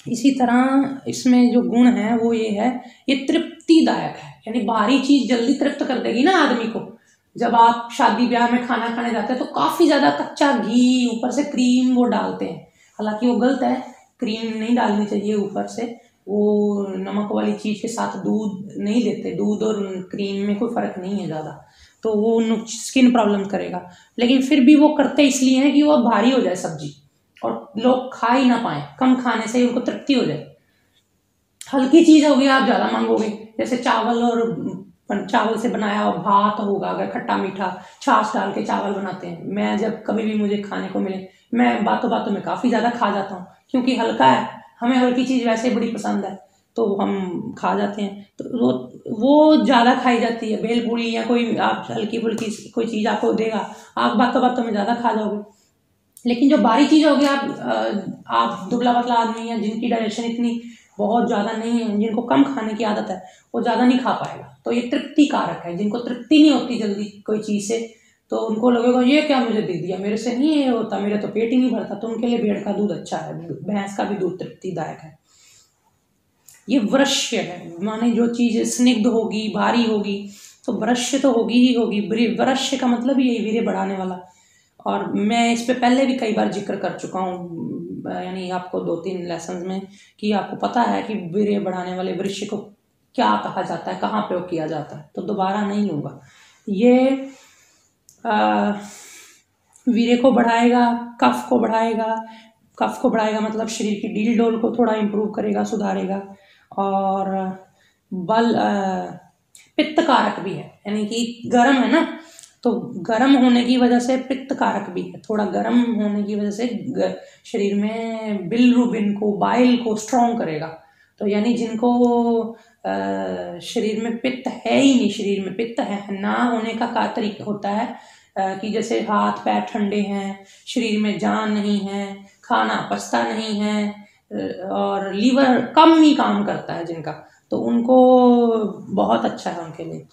इसी तरह इसमें जो गुण है वो ये है, ये तृप्तिदायक है, यानी भारी चीज़ जल्दी तृप्त कर देगी ना आदमी को। जब आप शादी ब्याह में खाना खाने जाते हैं तो काफ़ी ज़्यादा कच्चा घी, ऊपर से क्रीम वो डालते हैं, हालांकि वो गलत है, क्रीम नहीं डालनी चाहिए ऊपर से। वो नमक वाली चीज़ के साथ दूध नहीं देते, दूध और क्रीम में कोई फ़र्क नहीं है ज़्यादा, तो वो स्किन प्रॉब्लम करेगा। लेकिन फिर भी वो करते इसलिए हैं कि वो भारी हो जाए सब्जी और लोग खा ही ना पाए, कम खाने से उनको तृप्ति हो जाए। हल्की चीज़ होगी आप ज़्यादा मांगोगे, जैसे चावल और चावल से बनाया भात होगा, अगर खट्टा मीठा छाछ डाल के चावल बनाते हैं, मैं जब कभी भी मुझे खाने को मिले, मैं बातों बातों में काफ़ी ज़्यादा खा जाता हूँ, क्योंकि हल्का है, हमें हल्की चीज़ वैसे बड़ी पसंद है, तो हम खा जाते हैं। तो वो ज़्यादा खाई जाती है, भेलपूरी या कोई आप हल्की फुल्की कोई चीज़ आपको देगा, आप बातों बातों में ज़्यादा खा जाओगे। लेकिन जो भारी चीज़ होगी, आप दुबला पतला आदमी है जिनकी डाइजेशन इतनी बहुत ज़्यादा नहीं है, जिनको कम खाने की आदत है, वो ज़्यादा नहीं खा पाएगा। तो ये तृप्ति कारक है, जिनको तृप्ति नहीं होती जल्दी कोई चीज़ से, तो उनको लगेगा ये क्या मुझे दे दिया, मेरे से नहीं ये होता, मेरा तो पेट ही नहीं भरता, तो उनके लिए भेड़ का दूध अच्छा है, भैंस का भी दूध तृप्तिदायक है। ये वृश्य है, माने जो चीज़ स्निग्ध होगी, भारी होगी, तो वृश्य तो होगी ही होगी। वृश्य का मतलब ही यही, वीर्य बढ़ाने वाला। और मैं इस पे पहले भी कई बार जिक्र कर चुका हूँ, यानी आपको 2-3 लेसन में, कि आपको पता है कि वीर्य बढ़ाने वाले वृक्ष को क्या कहा जाता है, कहाँ प्रयोग किया जाता है, तो दोबारा नहीं होगा। ये वीर्य को बढ़ाएगा, कफ को बढ़ाएगा, कफ को बढ़ाएगा मतलब शरीर की डील डोल को थोड़ा इम्प्रूव करेगा, सुधारेगा। और बल पित्त कारक भी है, यानी कि गर्म है ना, तो गर्म होने की वजह से पित्त कारक भी है, थोड़ा गर्म होने की वजह से शरीर में बिलिरुबिन को, बाइल को स्ट्रॉन्ग करेगा। तो यानी जिनको शरीर में पित्त है ही नहीं, शरीर में पित्त है ना होने का तरीका होता है कि जैसे हाथ पैर ठंडे हैं, शरीर में जान नहीं है, खाना पचता नहीं है और लीवर कम ही काम करता है जिनका, तो उनको बहुत अच्छा है, उनके लिए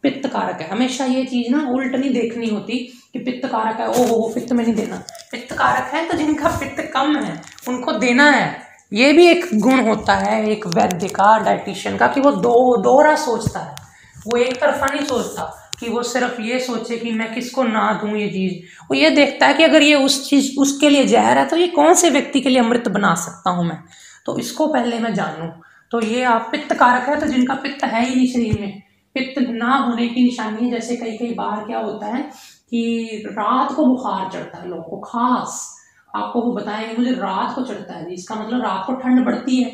पित्त कारक है। हमेशा ये चीज़ ना उल्ट नहीं देखनी होती कि पित्त कारक है, ओहो पित्त में नहीं देना, पित्त कारक है तो जिनका पित्त कम है उनको देना है। ये भी एक गुण होता है एक वैद्य का, डाइटिशियन का, कि वो दोहरा सोचता है, वो एक तरफा नहीं सोचता कि वो सिर्फ ये सोचे कि मैं किसको ना दूं ये चीज़। वो ये देखता है कि अगर ये उस चीज़ उसके लिए जहर है तो ये कौन से व्यक्ति के लिए अमृत बना सकता हूँ मैं, तो इसको पहले मैं जानूँ। तो ये आप पित्त कारक है, तो जिनका पित्त है ही नहीं शरीर में, पित्त ना होने की निशानी है। जैसे कई बार क्या होता है कि रात को बुखार चढ़ता है लोगों को, खास आपको वो बताएंगे मुझे रात को चढ़ता है, इसका मतलब रात को ठंड बढ़ती है,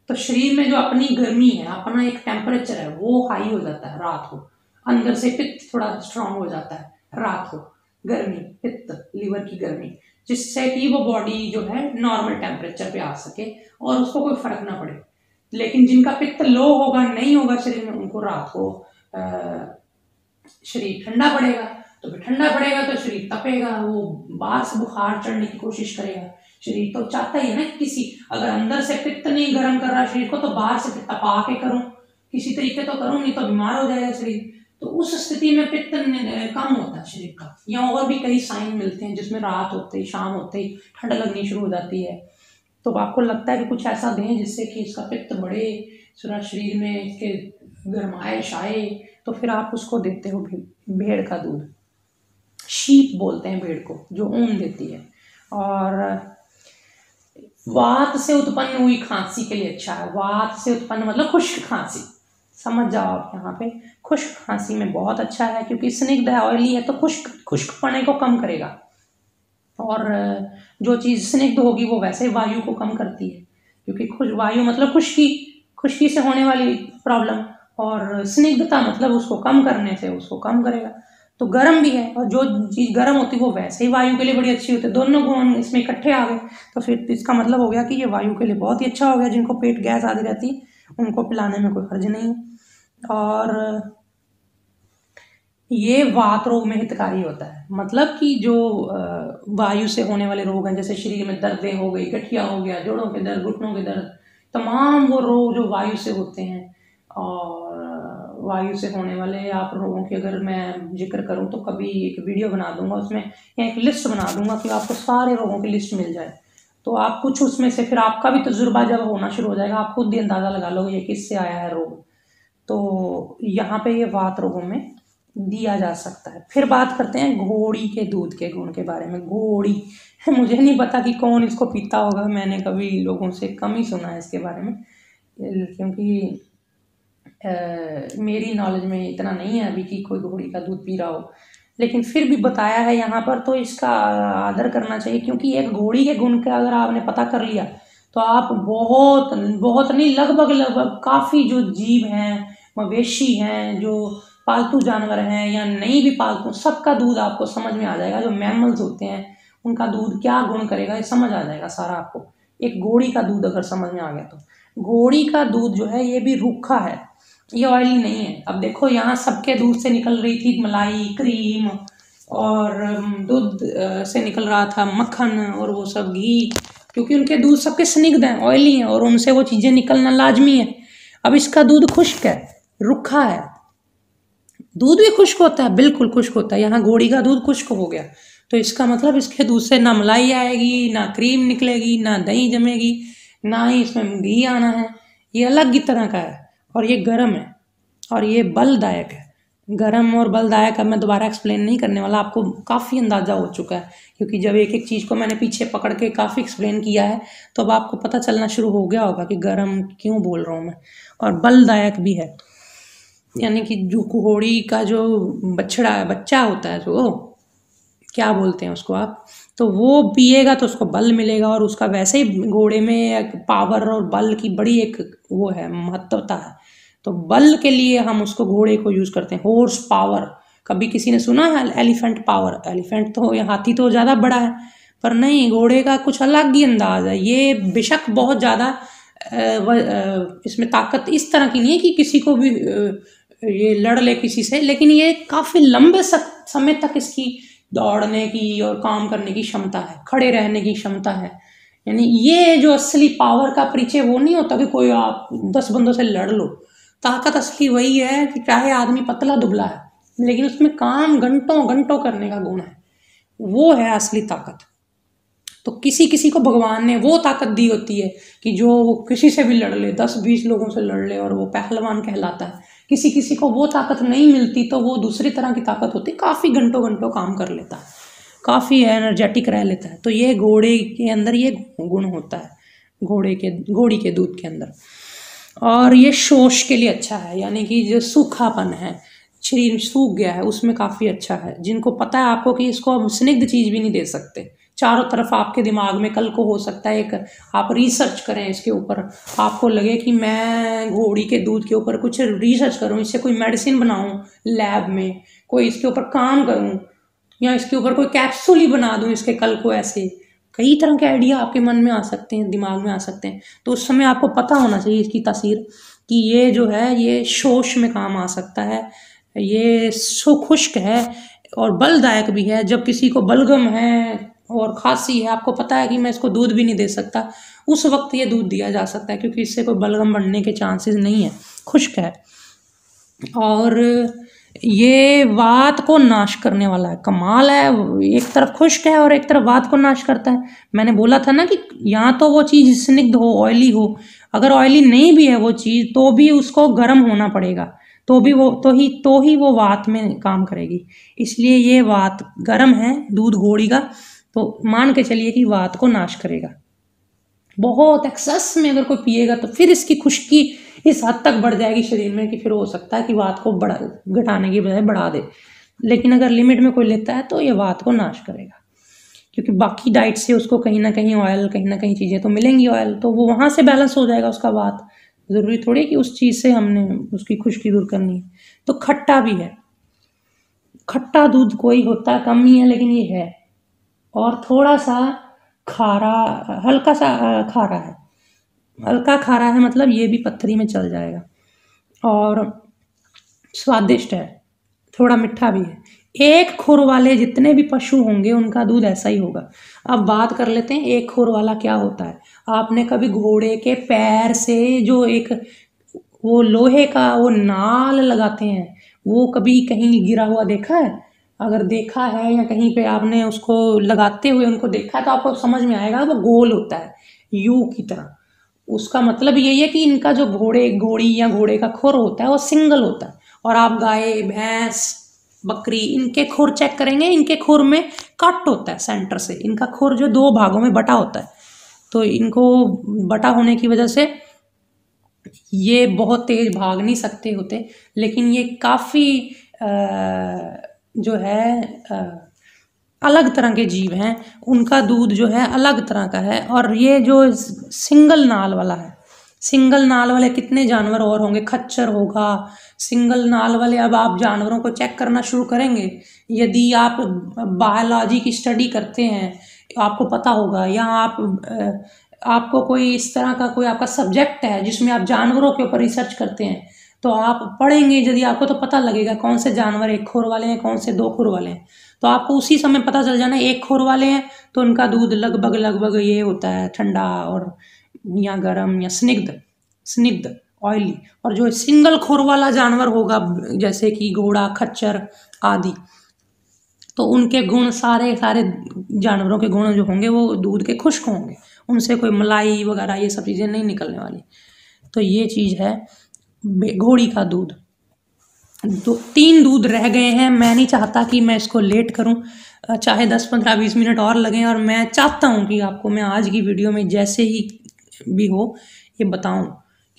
तो शरीर में जो अपनी गर्मी है, अपना एक टेम्परेचर है, वो हाई हो जाता है रात को, अंदर से पित्त थोड़ा स्ट्रांग हो जाता है रात को, गर्मी, पित्त, लीवर की गर्मी, जिससे कि वो बॉडी जो है नॉर्मल टेम्परेचर पे आ सके और उसको कोई फर्क ना पड़े। लेकिन जिनका पित्त लो होगा, नहीं होगा शरीर में, उनको रात को शरीर ठंडा पड़ेगा। तो फिर ठंडा पड़ेगा तो शरीर तपेगा, वो बाहर से बुखार चढ़ने की कोशिश करेगा। शरीर तो चाहता ही है ना किसी, अगर अंदर से पित्त नहीं गर्म कर रहा शरीर को, तो बाहर से फिर तपा के करूं, किसी तरीके तो करूं, नहीं तो बीमार हो जाएगा शरीर। तो उस स्थिति में पित्त कम होता है शरीर का। या और भी कई साइन मिलते हैं जिसमें रात होते ही, शाम होते ही ठंड लगनी शुरू हो जाती है। तो आपको लगता है कि कुछ ऐसा दें जिससे कि इसका पित्त बढ़े, शरीर में इसके गर्माइश आए, तो फिर आप उसको देते हो भेड़ का दूध। शीप बोलते हैं भेड़ को, जो ऊन देती है। और वात से उत्पन्न हुई खांसी के लिए अच्छा है। वात से उत्पन्न मतलब खुश्क खांसी, समझ जाओ आप यहाँ पे। खुश्क खांसी में बहुत अच्छा है, क्योंकि स्निग्ध है, ऑयली है, तो खुश्कपने को कम करेगा। और जो चीज़ स्निग्ध होगी वो वैसे वायु को कम करती है, क्योंकि वायु मतलब खुश्की से होने वाली प्रॉब्लम, और स्निग्धता मतलब उसको कम करने से उसको कम करेगा। तो गर्म भी है, और जो चीज़ गर्म होती है वो वैसे ही वायु के लिए बड़ी अच्छी होती है। दोनों गुण इसमें इकट्ठे आ गए, तो फिर इसका मतलब हो गया कि ये वायु के लिए बहुत ही अच्छा हो गया। जिनको पेट गैस आदि रहती उनको पिलाने में कोई हर्ज नहीं। और ये वात रोग में हितकारी होता है, मतलब कि जो वायु से होने वाले रोग हैं, जैसे शरीर में दर्दें हो गई, गठिया हो गया, जोड़ों के दर्द, घुटनों के दर्द, तमाम वो रोग जो वायु से होते हैं। और वायु से होने वाले आप रोगों की अगर मैं जिक्र करूं तो कभी एक वीडियो बना दूंगा, उसमें या एक लिस्ट बना दूंगा कि आपको सारे रोगों की लिस्ट मिल जाए। तो आप कुछ उसमें से, फिर आपका भी तजुर्बा जब होना शुरू हो जाएगा, आप खुद ही अंदाज़ा लगा लोगे ये किससे आया है रोग। तो यहाँ पे ये वात रोगों में दिया जा सकता है। फिर बात करते हैं घोड़ी के दूध के गुण के बारे में। घोड़ी मुझे नहीं पता कि कौन इसको पीता होगा, मैंने कभी लोगों से कम ही सुना है इसके बारे में, क्योंकि मेरी नॉलेज में इतना नहीं है अभी कि कोई घोड़ी का दूध पी रहा हो। लेकिन फिर भी बताया है यहाँ पर, तो इसका आदर करना चाहिए, क्योंकि एक घोड़ी के गुण का अगर आपने पता कर लिया तो आप बहुत नहीं, लगभग काफ़ी जो जीव हैं, मवेशी हैं, जो पालतू जानवर हैं या नहीं भी पालतू, सबका दूध आपको समझ में आ जाएगा। जो मैमल्स होते हैं उनका दूध क्या गुण करेगा ये समझ आ जाएगा सारा आपको, एक घोड़ी का दूध अगर समझ में आ गया तो। घोड़ी का दूध जो है ये भी रूखा है, ये ऑयली नहीं है। अब देखो यहाँ सबके दूध से निकल रही थी मलाई, क्रीम, और दूध से निकल रहा था मक्खन और वो सब घी, क्योंकि उनके दूध सबके स्निग्ध हैं, ऑयली हैं, और उनसे वो चीज़ें निकलना लाजमी है। अब इसका दूध खुश्क है, रूखा है। दूध भी खुश्क होता है, बिल्कुल खुश्क होता है। यहाँ घोड़ी का दूध खुश्क हो गया, तो इसका मतलब इसके दूध से ना मलाई आएगी, ना क्रीम निकलेगी, ना दही जमेगी, ना ही इसमें घी आना है। ये अलग ही तरह का है, और ये गर्म है, और ये बलदायक है। गर्म और बलदायक अब मैं दोबारा एक्सप्लेन नहीं करने वाला, आपको काफ़ी अंदाज़ा हो चुका है, क्योंकि जब एक एक चीज़ को मैंने पीछे पकड़ के काफ़ी एक्सप्लेन किया है, तो अब आपको पता चलना शुरू हो गया होगा कि गर्म क्यों बोल रहा हूँ मैं। और बलदायक भी है, यानी कि जो घोड़ी का जो बच्चा होता है, जो क्या बोलते हैं उसको आप, तो वो पिएगा तो उसको बल मिलेगा, और उसका वैसे ही घोड़े में पावर और बल की बड़ी एक वो है, महत्वता है। तो बल के लिए हम उसको घोड़े को यूज़ करते हैं, हॉर्स पावर। कभी किसी ने सुना है एलिफेंट पावर? एलिफेंट तो या हाथी तो ज़्यादा बड़ा है, पर नहीं, घोड़े का कुछ अलग ही अंदाज है। ये बेशक बहुत ज़्यादा इसमें ताकत इस तरह की नहीं है कि किसी को भी ये लड़ ले किसी से, लेकिन ये काफ़ी लंबे समय तक इसकी दौड़ने की और काम करने की क्षमता है, खड़े रहने की क्षमता है। यानी ये जो असली पावर का परिचय वो नहीं होता कि कोई आप 10 बंदों से लड़ लो। ताकत असली वही है कि चाहे आदमी पतला दुबला है, लेकिन उसमें काम घंटों घंटों करने का गुण है, वो है असली ताकत। तो किसी किसी को भगवान ने वो ताकत दी होती है कि जो वो किसी से भी लड़ ले, 10-20 लोगों से लड़ ले, और वो पहलवान कहलाता है। किसी किसी को वो ताकत नहीं मिलती, तो वो दूसरी तरह की ताकत होती है, काफ़ी घंटों घंटों काम कर लेता है, काफ़ी एनर्जेटिक रह लेता है। तो ये घोड़े के अंदर ये गुण होता है, घोड़ी के दूध के अंदर। और ये शोष के लिए अच्छा है, यानी कि जो सूखापन है, शरीर सूख गया है, उसमें काफ़ी अच्छा है। जिनको पता है आपको कि इसको अब स्निग्ध चीज़ भी नहीं दे सकते, चारों तरफ आपके दिमाग में कल को हो सकता है एक आप रिसर्च करें इसके ऊपर, आपको लगे कि मैं घोड़ी के दूध के ऊपर कुछ रिसर्च करूं, इससे कोई मेडिसिन बनाऊं लैब में, कोई इसके ऊपर काम करूं, या इसके ऊपर कोई कैप्सूल ही बना दूं इसके कल को ऐसे, कई तरह के आइडिया आपके मन में आ सकते हैं, दिमाग में आ सकते हैं। तो उस समय आपको पता होना चाहिए इसकी तासीर, कि ये जो है ये शोष में काम आ सकता है, ये खुश्क है और बलदायक भी है। जब किसी को बलगम है और खांसी है, आपको पता है कि मैं इसको दूध भी नहीं दे सकता, उस वक्त ये दूध दिया जा सकता है, क्योंकि इससे कोई बलगम बढ़ने के चांसेस नहीं है, खुश्क है। और ये वात को नाश करने वाला है, कमाल है। एक तरफ खुश्क है और एक तरफ वात को नाश करता है। मैंने बोला था ना कि यहाँ तो वो चीज़ स्निग्ध हो, ऑयली हो, अगर ऑयली नहीं भी है वो चीज़ तो भी उसको गर्म होना पड़ेगा, तो भी वो तो ही वो वात में काम करेगी। इसलिए ये वात गर्म है, दूध घोड़ी का, तो मान के चलिए कि वात को नाश करेगा। बहुत एक्सेस में अगर कोई पिएगा तो फिर इसकी खुश्की इस हद तक बढ़ जाएगी शरीर में कि फिर हो सकता है कि वात को घटाने की बजाय बढ़ा दे। लेकिन अगर लिमिट में कोई लेता है तो ये वात को नाश करेगा, क्योंकि बाकी डाइट से उसको कहीं ना कहीं ऑयल, कहीं ना कहीं चीज़ें तो मिलेंगी ऑयल, तो वो वहाँ से बैलेंस हो जाएगा उसका वात। ज़रूरी थोड़ी कि उस चीज़ से हमने उसकी खुश्की दूर करनी है। तो खट्टा भी है, खट्टा दूध कोई होता है कम ही है, लेकिन ये है। और थोड़ा सा खारा, हल्का सा खारा है, हल्का खारा है, मतलब ये भी पत्थरी में चल जाएगा। और स्वादिष्ट है, थोड़ा मीठा भी है। एक खुर वाले जितने भी पशु होंगे उनका दूध ऐसा ही होगा। अब बात कर लेते हैं एक खुर वाला क्या होता है। आपने कभी घोड़े के पैर से जो एक वो लोहे का वो नाल लगाते हैं, वो कभी कहीं गिरा हुआ देखा है? अगर देखा है या कहीं पे आपने उसको लगाते हुए उनको देखा है तो आपको समझ में आएगा, वो गोल होता है यू की तरह। उसका मतलब यही है कि इनका जो घोड़ी या घोड़े का खुर होता है वो सिंगल होता है। और आप गाय, भैंस, बकरी, इनके खुर चेक करेंगे, इनके खुर में कट होता है सेंटर से, इनका खुर जो 2 भागों में बटा होता है। तो इनको बटा होने की वजह से ये बहुत तेज भाग नहीं सकते होते, लेकिन ये काफ़ी जो है अलग तरह के जीव हैं। उनका दूध जो है अलग तरह का है। और ये जो सिंगल नाल वाला है, सिंगल नाल वाले कितने जानवर और होंगे, खच्चर होगा, सिंगल नाल वाले। अब आप जानवरों को चेक करना शुरू करेंगे, यदि आप बायोलॉजी की स्टडी करते हैं आपको पता होगा, या आपको कोई इस तरह का कोई आपका सब्जेक्ट है जिसमें आप जानवरों के ऊपर रिसर्च करते हैं, तो आप पढ़ेंगे यदि आपको तो पता लगेगा कौन से जानवर एक खुर वाले हैं, कौन से 2 खुर वाले हैं। तो आपको उसी समय पता चल जाना एक खुर वाले हैं तो उनका दूध लगभग ये होता है ठंडा और या गर्म या स्निग्ध ऑयली। और जो सिंगल खुर वाला जानवर होगा जैसे कि घोड़ा, खच्चर आदि, तो उनके गुण सारे जानवरों के गुण जो होंगे वो दूध के खुश्क होंगे, उनसे कोई मलाई वगैरह ये सब चीज़ें नहीं निकलने वाली। तो ये चीज़ है घोड़ी का दूध। 3 दूध रह गए हैं। मैं नहीं चाहता कि मैं इसको लेट करूं, चाहे 10, 15, 20 मिनट और लगें। और मैं चाहता हूं कि आपको मैं आज की वीडियो में जैसे ही भी हो ये बताऊं,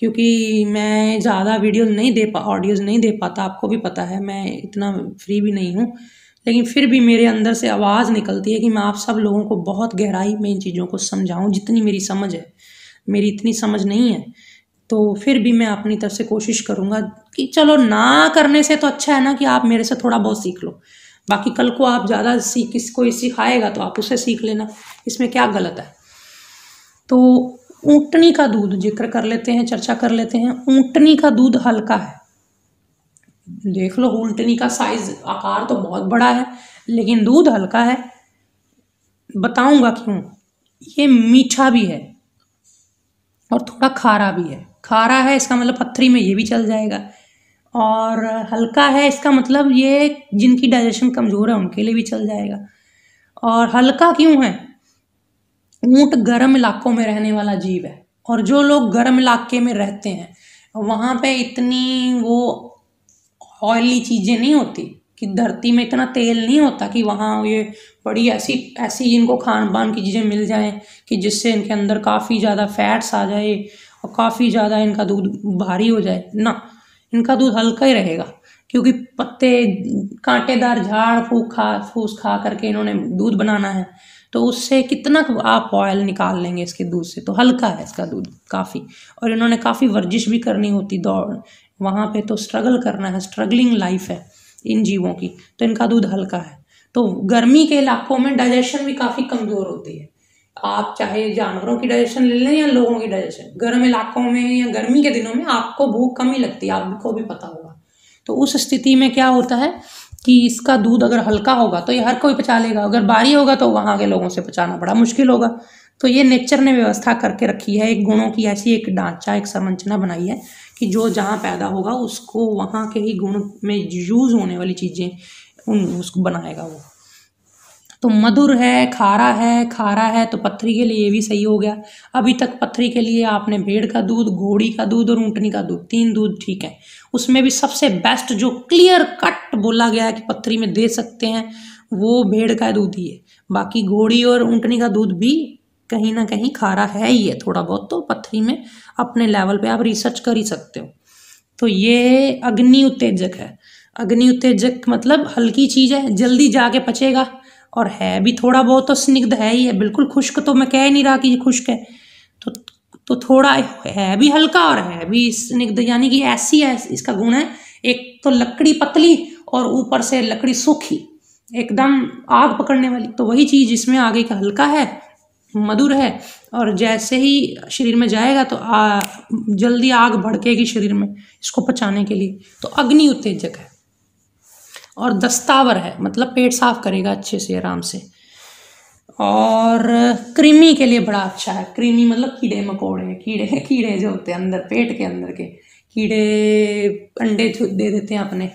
क्योंकि मैं ज़्यादा ऑडियोज़ नहीं दे पाता। आपको भी पता है मैं इतना फ्री भी नहीं हूँ, लेकिन फिर भी मेरे अंदर से आवाज़ निकलती है कि मैं आप सब लोगों को बहुत गहराई में इन चीज़ों को समझाऊँ जितनी मेरी समझ है। मेरी इतनी समझ नहीं है, तो फिर भी मैं अपनी तरफ से कोशिश करूँगा कि चलो ना करने से तो अच्छा है ना कि आप मेरे से थोड़ा बहुत सीख लो। बाकी कल को आप ज़्यादा कोई सिखाएगा तो आप उससे सीख लेना, इसमें क्या गलत है। तो ऊँटनी का दूध जिक्र कर लेते हैं, चर्चा कर लेते हैं। ऊँटनी का दूध हल्का है, देख लो ऊँटनी का साइज, आकार तो बहुत बड़ा है लेकिन दूध हल्का है। बताऊंगा क्यों। ये मीठा भी है और थोड़ा खारा भी है। खारा है इसका मतलब पथरी में ये भी चल जाएगा, और हल्का है इसका मतलब ये जिनकी डाइजेशन कमज़ोर है उनके लिए भी चल जाएगा। और हल्का क्यों है, ऊँट गर्म इलाकों में रहने वाला जीव है, और जो लोग गर्म इलाके में रहते हैं वहाँ पे इतनी वो ऑयली चीज़ें नहीं होती, कि धरती में इतना तेल नहीं होता कि वहाँ ये बड़ी ऐसी इनको खान पान की चीज़ें मिल जाएं कि जिससे इनके अंदर काफ़ी ज़्यादा फैट्स आ जाए और काफ़ी ज़्यादा इनका दूध भारी हो जाए ना। इनका दूध हल्का ही रहेगा, क्योंकि पत्ते, कांटेदार झाड़ फूस खा करके इन्होंने दूध बनाना है, तो उससे कितना आप ऑयल निकाल लेंगे इसके दूध से। तो हल्का है इसका दूध काफ़ी। और इन्होंने काफ़ी वर्जिश भी करनी होती, दौड़ वहाँ पे तो स्ट्रगल करना है, स्ट्रगलिंग लाइफ है इन जीवों की, तो इनका दूध हल्का है। तो गर्मी के इलाकों में डाइजेशन भी काफ़ी कमज़ोर होती है, आप चाहे जानवरों की डाइजेशन ले लें या लोगों की डाइजेशन, गर्म इलाकों में या गर्मी के दिनों में आपको भूख कम ही लगती है, आपको भी पता होगा। तो उस स्थिति में क्या होता है कि इसका दूध अगर हल्का होगा तो ये हर कोई पचा लेगा, अगर भारी होगा तो वहाँ के लोगों से पचाना बड़ा मुश्किल होगा। तो ये नेचर ने व्यवस्था करके रखी है, एक गुणों की ऐसी एक ढांचा, एक संरचना बनाई है कि जो जहाँ पैदा होगा उसको वहाँ के ही गुण में यूज होने वाली चीज़ें उसको बनाएगा वो। तो मधुर है, खारा है तो पथरी के लिए ये भी सही हो गया। अभी तक पथरी के लिए आपने भेड़ का दूध, घोड़ी का दूध और ऊँटनी का दूध, 3 दूध ठीक है। उसमें भी सबसे बेस्ट जो क्लियर कट बोला गया है कि पथरी में दे सकते हैं वो भेड़ का दूध ही है। बाकी घोड़ी और ऊँटनी का दूध भी कहीं ना कहीं खारा है ही है थोड़ा बहुत, तो पथरी में अपने लेवल पे आप रिसर्च कर ही सकते हो। तो ये अग्नि उत्तेजक है। अग्नि उत्तेजक मतलब हल्की चीज़ है, जल्दी जाके पचेगा, और है भी थोड़ा बहुत तो स्निग्ध है ही है, बिल्कुल खुश्क तो मैं कह नहीं रहा कि ये खुश्क है। तो थोड़ा है भी हल्का और है भी स्निग्ध, यानी कि ऐसी है इसका गुण है। एक तो लकड़ी पतली और ऊपर से लकड़ी सूखी, एकदम आग पकड़ने वाली। तो वही चीज़ इसमें आगे का हल्का है, मधुर है, और जैसे ही शरीर में जाएगा तो जल्दी आग भड़केगी शरीर में इसको पचाने के लिए। तो अग्नि उत्तेजक है। और दस्तावर है, मतलब पेट साफ करेगा अच्छे से आराम से। और कृमि के लिए बड़ा अच्छा है। कृमि मतलब कीड़े मकोड़े, कीड़े जो होते हैं अंदर, पेट के अंदर के कीड़े अंडे दे देते हैं अपने।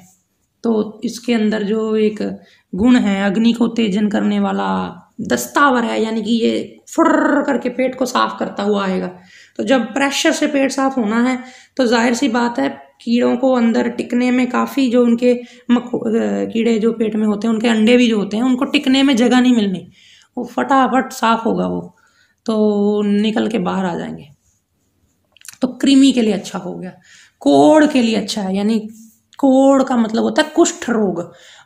तो इसके अंदर जो एक गुण है अग्नि को तेजन करने वाला, दस्तावर है, यानी कि ये फुर्र करके पेट को साफ करता हुआ आएगा। तो जब प्रेशर से पेट साफ होना है तो जाहिर सी बात है कीड़ों को अंदर टिकने में काफ़ी, जो उनके कीड़े जो पेट में होते हैं उनके अंडे भी जो होते हैं उनको टिकने में जगह नहीं मिलनी, वो फटाफट साफ होगा वो, तो निकल के बाहर आ जाएंगे। तो कृमि के लिए अच्छा हो गया। कोढ़ के लिए अच्छा है, यानी कोढ़ का मतलब होता है कुष्ठ रोग।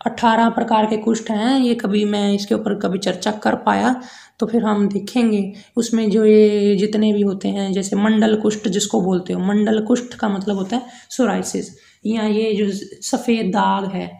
18 प्रकार के कुष्ठ हैं, ये कभी मैं इसके ऊपर कभी चर्चा कर पाया तो फिर हम देखेंगे। उसमें जो ये जितने भी होते हैं, जैसे मंडल कुष्ठ जिसको बोलते हो, मंडल कुष्ठ का मतलब होता है सोराइसिस, या ये जो सफ़ेद दाग है,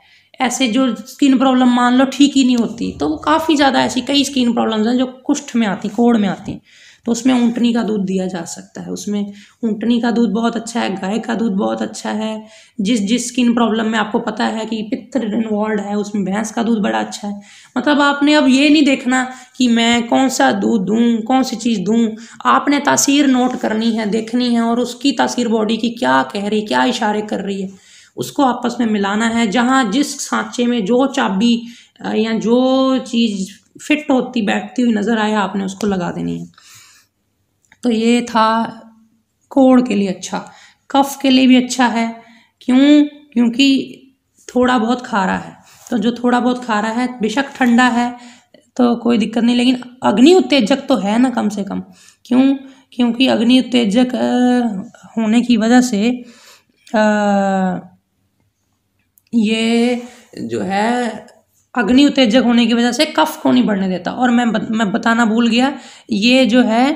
ऐसे जो स्किन प्रॉब्लम मान लो ठीक ही नहीं होती, तो काफ़ी ज़्यादा ऐसी कई स्किन प्रॉब्लम्स हैं जो कुष्ठ में आती, कोढ़ में आती, तो उसमें ऊँटनी का दूध दिया जा सकता है। उसमें ऊँटनी का दूध बहुत अच्छा है, गाय का दूध बहुत अच्छा है। जिस स्किन प्रॉब्लम में आपको पता है कि पित्त इन्वॉल्व है उसमें भैंस का दूध बड़ा अच्छा है। मतलब आपने अब ये नहीं देखना कि मैं कौन सा दूध दूँ, कौन सी चीज़ दूँ, आपने तासीर नोट करनी है, देखनी है, और उसकी तासीर बॉडी की क्या कह रही, क्या इशारे कर रही है, उसको आपस में मिलाना है। जहाँ जिस सांचे में जो चाबी या जो चीज़ फिट होती बैठती हुई नज़र आए आपने उसको लगा देनी है। तो ये था कोढ़ के लिए अच्छा। कफ के लिए भी अच्छा है, क्योंकि थोड़ा बहुत खारा है। तो जो थोड़ा बहुत खारा है, बेशक ठंडा है तो कोई दिक्कत नहीं, लेकिन अग्नि उत्तेजक तो है ना कम से कम। क्योंकि अग्नि उत्तेजक होने की वजह से ये जो है अग्नि उत्तेजक होने की वजह से कफ को नहीं बढ़ने देता। और मैं बताना भूल गया, ये जो है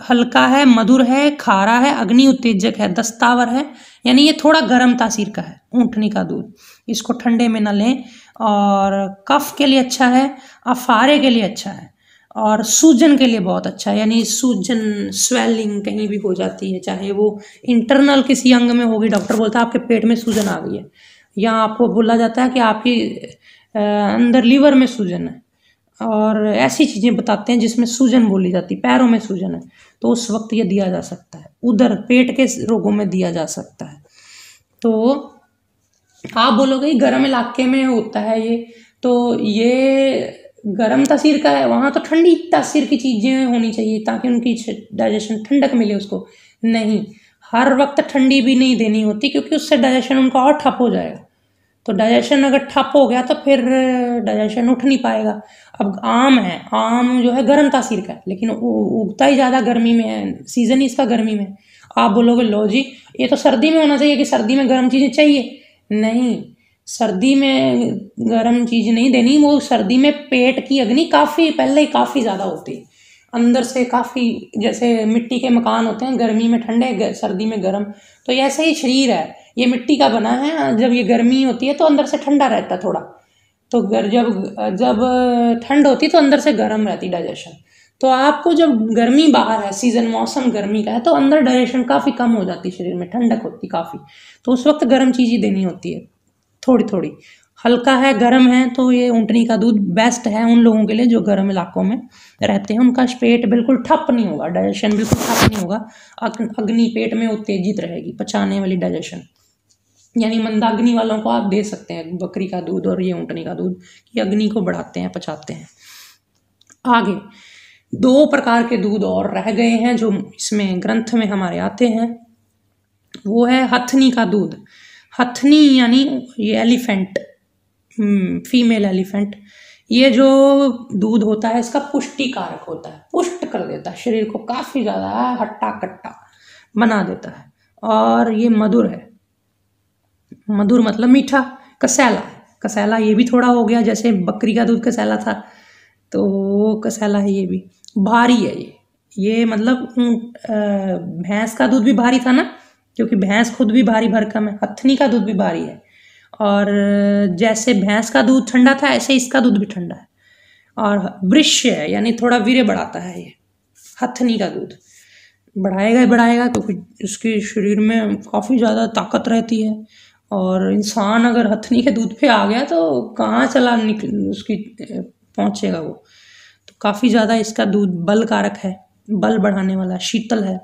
हल्का है, मधुर है, खारा है, अग्नि उत्तेजक है, दस्तावर है, यानी ये थोड़ा गर्म तासीर का है ऊँटनी का दूध, इसको ठंडे में ना लें। और कफ के लिए अच्छा है, अफारे के लिए अच्छा है, और सूजन के लिए बहुत अच्छा है, यानी सूजन स्वेलिंग कहीं भी हो जाती है, चाहे वो इंटरनल किसी अंग में होगी, डॉक्टर बोलता है आपके पेट में सूजन आ गई है, या आपको बोला जाता है कि आपकी अंदर लीवर में सूजन है, और ऐसी चीज़ें बताते हैं जिसमें सूजन बोली जाती, पैरों में सूजन है, तो उस वक्त ये दिया जा सकता है। उधर पेट के रोगों में दिया जा सकता है। तो आप बोलोगे गर्म इलाके में होता है ये, तो ये गर्म तासीर का है, वहाँ तो ठंडी तासीर की चीज़ें होनी चाहिए ताकि उनकी डाइजेशन ठंडक मिले उसको। नहीं, हर वक्त ठंडी भी नहीं देनी होती, क्योंकि उससे डाइजेशन उनका और ठप हो जाएगा। तो डाइजेशन अगर ठप हो गया तो फिर डाइजेशन उठ नहीं पाएगा। अब आम है, आम जो है गर्म तासीर का है, लेकिन उगता ही ज़्यादा गर्मी में है, सीज़न ही इसका गर्मी में। आप बोलोगे लो जी ये तो सर्दी में होना चाहिए कि सर्दी में गर्म चीज़ें चाहिए। नहीं, सर्दी में गर्म चीज़ नहीं देनी, वो सर्दी में पेट की अग्नि काफ़ी पहले ही काफ़ी ज़्यादा होती है अंदर से, काफ़ी जैसे मिट्टी के मकान होते हैं, गर्मी में ठंडे सर्दी में गर्म, तो ऐसे ही शरीर है, ये मिट्टी का बना है, जब ये गर्मी होती है तो अंदर से ठंडा रहता है थोड़ा, तो जब ठंड होती है तो अंदर से गर्म रहती डाइजेशन। तो आपको जब गर्मी बाहर है, सीजन मौसम गर्मी का है, तो अंदर डाइजेशन काफ़ी कम हो जाती है, शरीर में ठंडक होती काफ़ी, तो उस वक्त गर्म चीज़ ही देनी होती है थोड़ी थोड़ी। हल्का है, गर्म है, तो ये ऊँटनी का दूध बेस्ट है उन लोगों के लिए जो गर्म इलाकों में रहते हैं। उनका पेट बिल्कुल ठप नहीं होगा, डाइजेशन बिल्कुल ठप नहीं होगा, अग्नि पेट में उत्तेजित रहेगी, पचाने वाली डाइजेशन। यानी मंदाग्नि वालों को आप दे सकते हैं बकरी का दूध और ये ऊँटनी का दूध, कि अग्नि को बढ़ाते हैं, पचाते हैं। आगे 2 प्रकार के दूध और रह गए हैं जो इसमें ग्रंथ में हमारे आते हैं, वो है हथनी का दूध। हथनी यानी ये एलिफेंट, फीमेल एलिफेंट, ये जो दूध होता है इसका पुष्टि कारक होता है, पुष्ट कर देता है शरीर को, काफ़ी ज़्यादा हट्टा कट्टा बना देता है, और ये मधुर है। मधुर मतलब मीठा, कसैला है, कसैला ये भी थोड़ा हो गया, जैसे बकरी का दूध कसैला था तो कसैला है ये भी। भारी है ये मतलब भैंस का दूध भी भारी था ना, क्योंकि भैंस खुद भी भारी भरकम है, हथनी का दूध भी भारी है, और जैसे भैंस का दूध ठंडा था ऐसे इसका दूध भी ठंडा है, और वृष्य है यानी थोड़ा वीर्य बढ़ाता है ये हथनी का दूध, बढ़ाएगा ही बढ़ाएगा, क्योंकि उसके शरीर में काफ़ी ज़्यादा ताकत रहती है, और इंसान अगर हथनी के दूध पे आ गया तो कहाँ चला निकल उसकी पहुँचेगा वो। तो काफ़ी ज़्यादा इसका दूध बल कारक है, बल बढ़ाने वाला, शीतल है,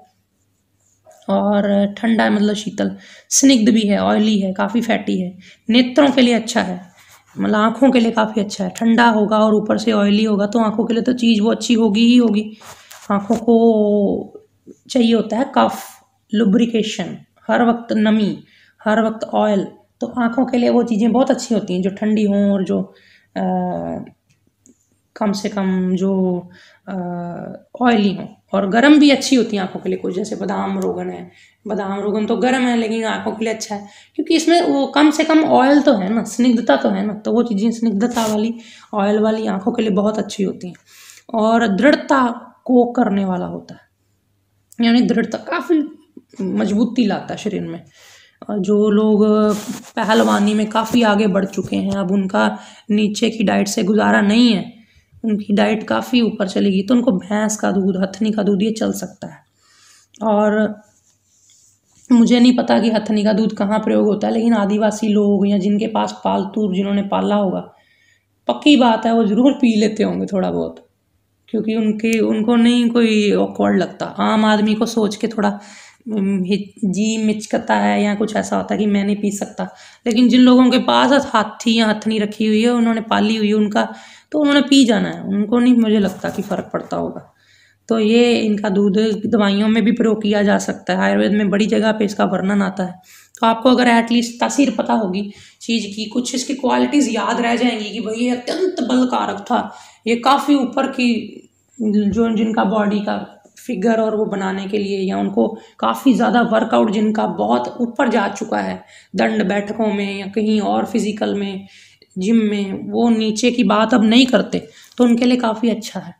और ठंडा है मतलब शीतल, स्निग्ध भी है, ऑयली है, काफ़ी फैटी है, नेत्रों के लिए अच्छा है, मतलब आँखों के लिए काफ़ी अच्छा है, ठंडा होगा और ऊपर से ऑयली होगा तो आँखों के लिए तो चीज़ वो अच्छी होगी ही होगी। आँखों को चाहिए होता है कफ, लुब्रिकेशन, हर वक्त नमी, हर वक्त ऑयल, तो आँखों के लिए वो चीज़ें बहुत अच्छी होती हैं जो ठंडी हों, और जो कम से कम जो ऑयली हों, और गर्म भी अच्छी होती हैं आँखों के लिए, कुछ जैसे बादाम रोगन है, बादाम रोगन तो गर्म है लेकिन आँखों के लिए अच्छा है, क्योंकि इसमें वो कम से कम ऑयल तो है ना, स्निग्धता तो है ना, तो वो चीज़ें स्निग्धता वाली, ऑयल वाली आँखों के लिए बहुत अच्छी होती हैं, और दृढ़ता को करने वाला होता है, यानी दृढ़ता, काफ़ी मजबूती लाता है शरीर में। जो लोग पहलवानी में काफ़ी आगे बढ़ चुके हैं, अब उनका नीचे की डाइट से गुजारा नहीं है, उनकी डाइट काफ़ी ऊपर चलेगी, तो उनको भैंस का दूध, हथनी का दूध ये चल सकता है। और मुझे नहीं पता कि हथनी का दूध कहाँ प्रयोग होता है, लेकिन आदिवासी लोग या जिनके पास पालतू, जिन्होंने पाला होगा, पक्की बात है वो ज़रूर पी लेते होंगे थोड़ा बहुत, क्योंकि उनको नहीं कोई ऑकवर्ड लगता। आम आदमी को सोच के थोड़ा जी मिचकता है या कुछ ऐसा होता है कि मैं नहीं पी सकता, लेकिन जिन लोगों के पास हाथी या हथनी रखी हुई है, उन्होंने पाली हुई है उनका, तो उन्होंने पी जाना है, उनको नहीं मुझे लगता कि फ़र्क पड़ता होगा। तो ये इनका दूध दवाइयों में भी प्रयोग किया जा सकता है, आयुर्वेद में बड़ी जगह पे इसका वर्णन आता है, तो आपको अगर एटलीस्ट तासीर पता होगी चीज़ की, कुछ इसकी क्वालिटीज़ याद रह जाएंगी कि भाई ये अत्यंत बलकारक था, ये काफ़ी ऊपर की, जो जिनका बॉडी का फिगर और वो बनाने के लिए, या उनको काफ़ी ज़्यादा वर्कआउट जिनका बहुत ऊपर जा चुका है दंड बैठकों में या कहीं और फिजिकल में, जिम में, वो नीचे की बात अब नहीं करते, तो उनके लिए काफ़ी अच्छा है।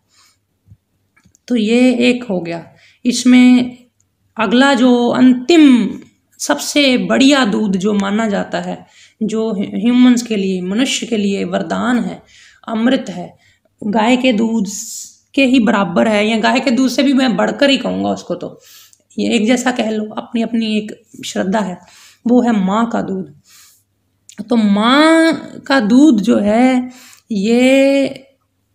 तो ये एक हो गया। इसमें अगला जो अंतिम सबसे बढ़िया दूध जो माना जाता है, जो ह्यूमंस के लिए, मनुष्य के लिए वरदान है, अमृत है, गाय के दूध के ही बराबर है, या गाय के दूध से भी मैं बढ़कर ही कहूँगा उसको, तो ये एक जैसा कह लो, अपनी अपनी एक श्रद्धा है, वो है माँ का दूध। तो माँ का दूध जो है, ये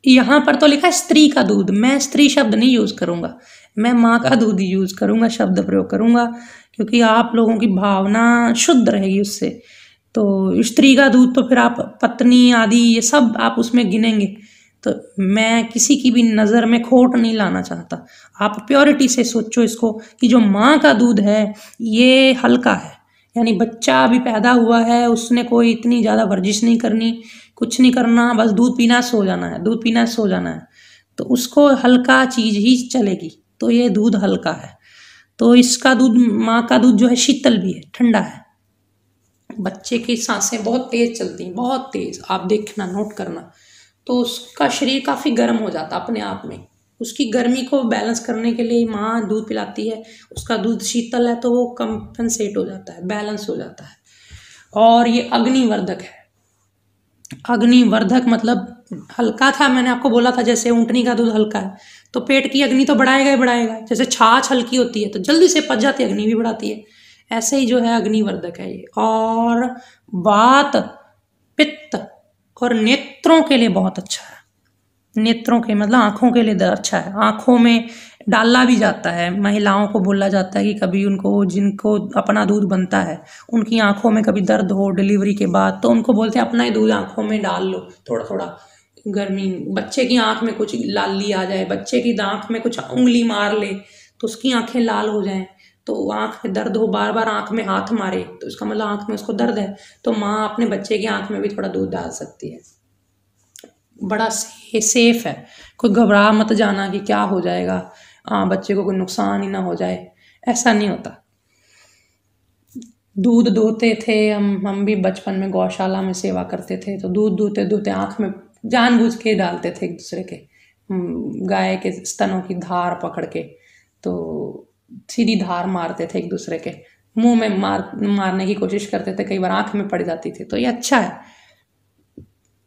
यहाँ पर तो लिखा है स्त्री का दूध, मैं स्त्री शब्द नहीं यूज़ करूँगा, मैं माँ का दूध यूज़ करूँगा, शब्द प्रयोग करूँगा, क्योंकि आप लोगों की भावना शुद्ध रहेगी उससे। तो स्त्री का दूध तो फिर आप पत्नी आदि ये सब आप उसमें गिनेंगे, तो मैं किसी की भी नज़र में खोट नहीं लाना चाहता। आप प्योरिटी से सोचो इसको कि जो माँ का दूध है ये हल्का है, यानी बच्चा अभी पैदा हुआ है, उसने कोई इतनी ज़्यादा वर्जिश नहीं करनी, कुछ नहीं करना, बस दूध पीना सो जाना है, दूध पीना सो जाना है, तो उसको हल्का चीज़ ही चलेगी, तो ये दूध हल्का है। तो इसका दूध, माँ का दूध जो है शीतल भी है, ठंडा है। बच्चे की सांसें बहुत तेज़ चलती हैं, बहुत तेज़, आप देखना, नोट करना, तो उसका शरीर काफ़ी गर्म हो जाता अपने आप में, उसकी गर्मी को बैलेंस करने के लिए माँ दूध पिलाती है, उसका दूध शीतल है तो वो कंपनसेट हो जाता है, बैलेंस हो जाता है। और ये अग्निवर्धक है, अग्निवर्धक मतलब हल्का था, मैंने आपको बोला था जैसे ऊँटनी का दूध हल्का है तो पेट की अग्नि तो बढ़ाएगा ही बढ़ाएगा। जैसे छाछ हल्की होती है तो जल्दी से पच जाती है, अग्नि भी बढ़ाती है। ऐसे ही जो है अग्निवर्धक है ये। और वात, पित्त और नेत्रों के लिए बहुत अच्छा है। नेत्रों के मतलब आँखों के लिए अच्छा है। आँखों में डाला भी जाता है। महिलाओं को बोला जाता है कि कभी उनको, जिनको अपना दूध बनता है, उनकी आँखों में कभी दर्द हो डिलीवरी के बाद, तो उनको बोलते हैं अपना ही दूध आँखों में डाल लो थोड़ा थोड़ा। गर्मी, बच्चे की आँख में कुछ लाली आ जाए, बच्चे की आँख में कुछ उंगली मार ले तो उसकी आँखें लाल हो जाएं, तो आँख में दर्द हो, बार बार आँख में हाथ मारे तो इसका मतलब आँख में उसको दर्द है, तो माँ अपने बच्चे की आँख में भी थोड़ा दूध डाल सकती है। बड़ा सेफ है। कोई घबरा मत जाना कि क्या हो जाएगा, बच्चे को कोई नुकसान ही ना हो जाए, ऐसा नहीं होता। दूध दोहते थे हम भी बचपन में गौशाला में सेवा करते थे, तो दूध दोहते दोहते आँख में जानबूझ के डालते थे एक दूसरे के, गाय के स्तनों की धार पकड़ के, तो सीधी धार मारते थे एक दूसरे के मुंह में, मारने की कोशिश करते थे, कई बार आँख में पड़ जाती थी। तो ये अच्छा है।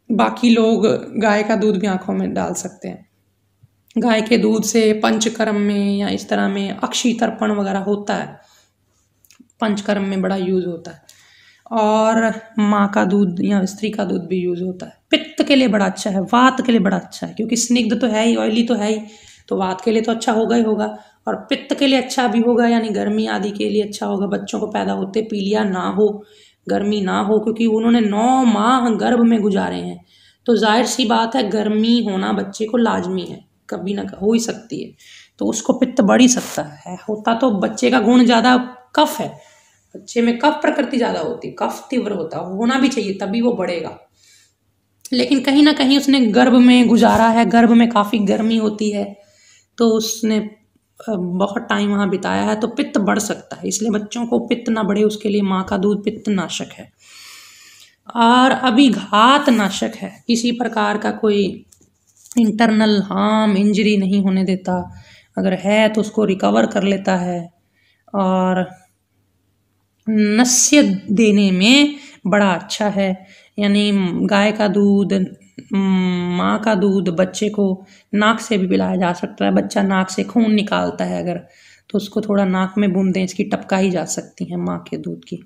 बाकी लोग गाय का दूध भी आँखों में डाल सकते हैं। गाय के दूध से पंचकर्म में या इस तरह में अक्षी तर्पण वगैरह होता है, पंचकर्म में बड़ा यूज होता है। और माँ का दूध या स्त्री का दूध भी यूज होता है। पित्त के लिए बड़ा अच्छा है, वात के लिए बड़ा अच्छा है, क्योंकि स्निग्ध तो है ही, ऑयली तो है ही, तो वात के लिए तो अच्छा होगा ही होगा, और पित्त के लिए अच्छा भी होगा, यानी गर्मी आदि के लिए अच्छा होगा। बच्चों को पैदा होते पीलिया ना हो, गर्मी ना हो, क्योंकि उन्होंने 9 माह गर्भ में गुजारे हैं, तो जाहिर सी बात है गर्मी होना बच्चे को लाजमी है, कभी ना हो ही सकती है, तो उसको पित्त बढ़ ही सकता है। होता तो बच्चे का गुण ज़्यादा कफ है, बच्चे में कफ प्रकृति ज़्यादा होती है, कफ तीव्र होता है, होना भी चाहिए तभी वो बढ़ेगा। लेकिन कहीं ना कहीं उसने गर्भ में गुजारा है, गर्भ में काफ़ी गर्मी होती है, तो उसने बहुत टाइम वहाँ बिताया है, तो पित्त बढ़ सकता है। इसलिए बच्चों को पित्त ना बढ़े उसके लिए माँ का दूध पित्त नाशक है और अभिघात नाशक है। किसी प्रकार का कोई इंटरनल हार्म, इंजरी नहीं होने देता, अगर है तो उसको रिकवर कर लेता है। और नस्य देने में बड़ा अच्छा है, यानी गाय का दूध, माँ का दूध बच्चे को नाक से भी पिलाया जा सकता है। बच्चा नाक से खून निकालता है अगर, तो उसको थोड़ा नाक में बूंदें इसकी टपकाई जा सकती हैं माँ के दूध की,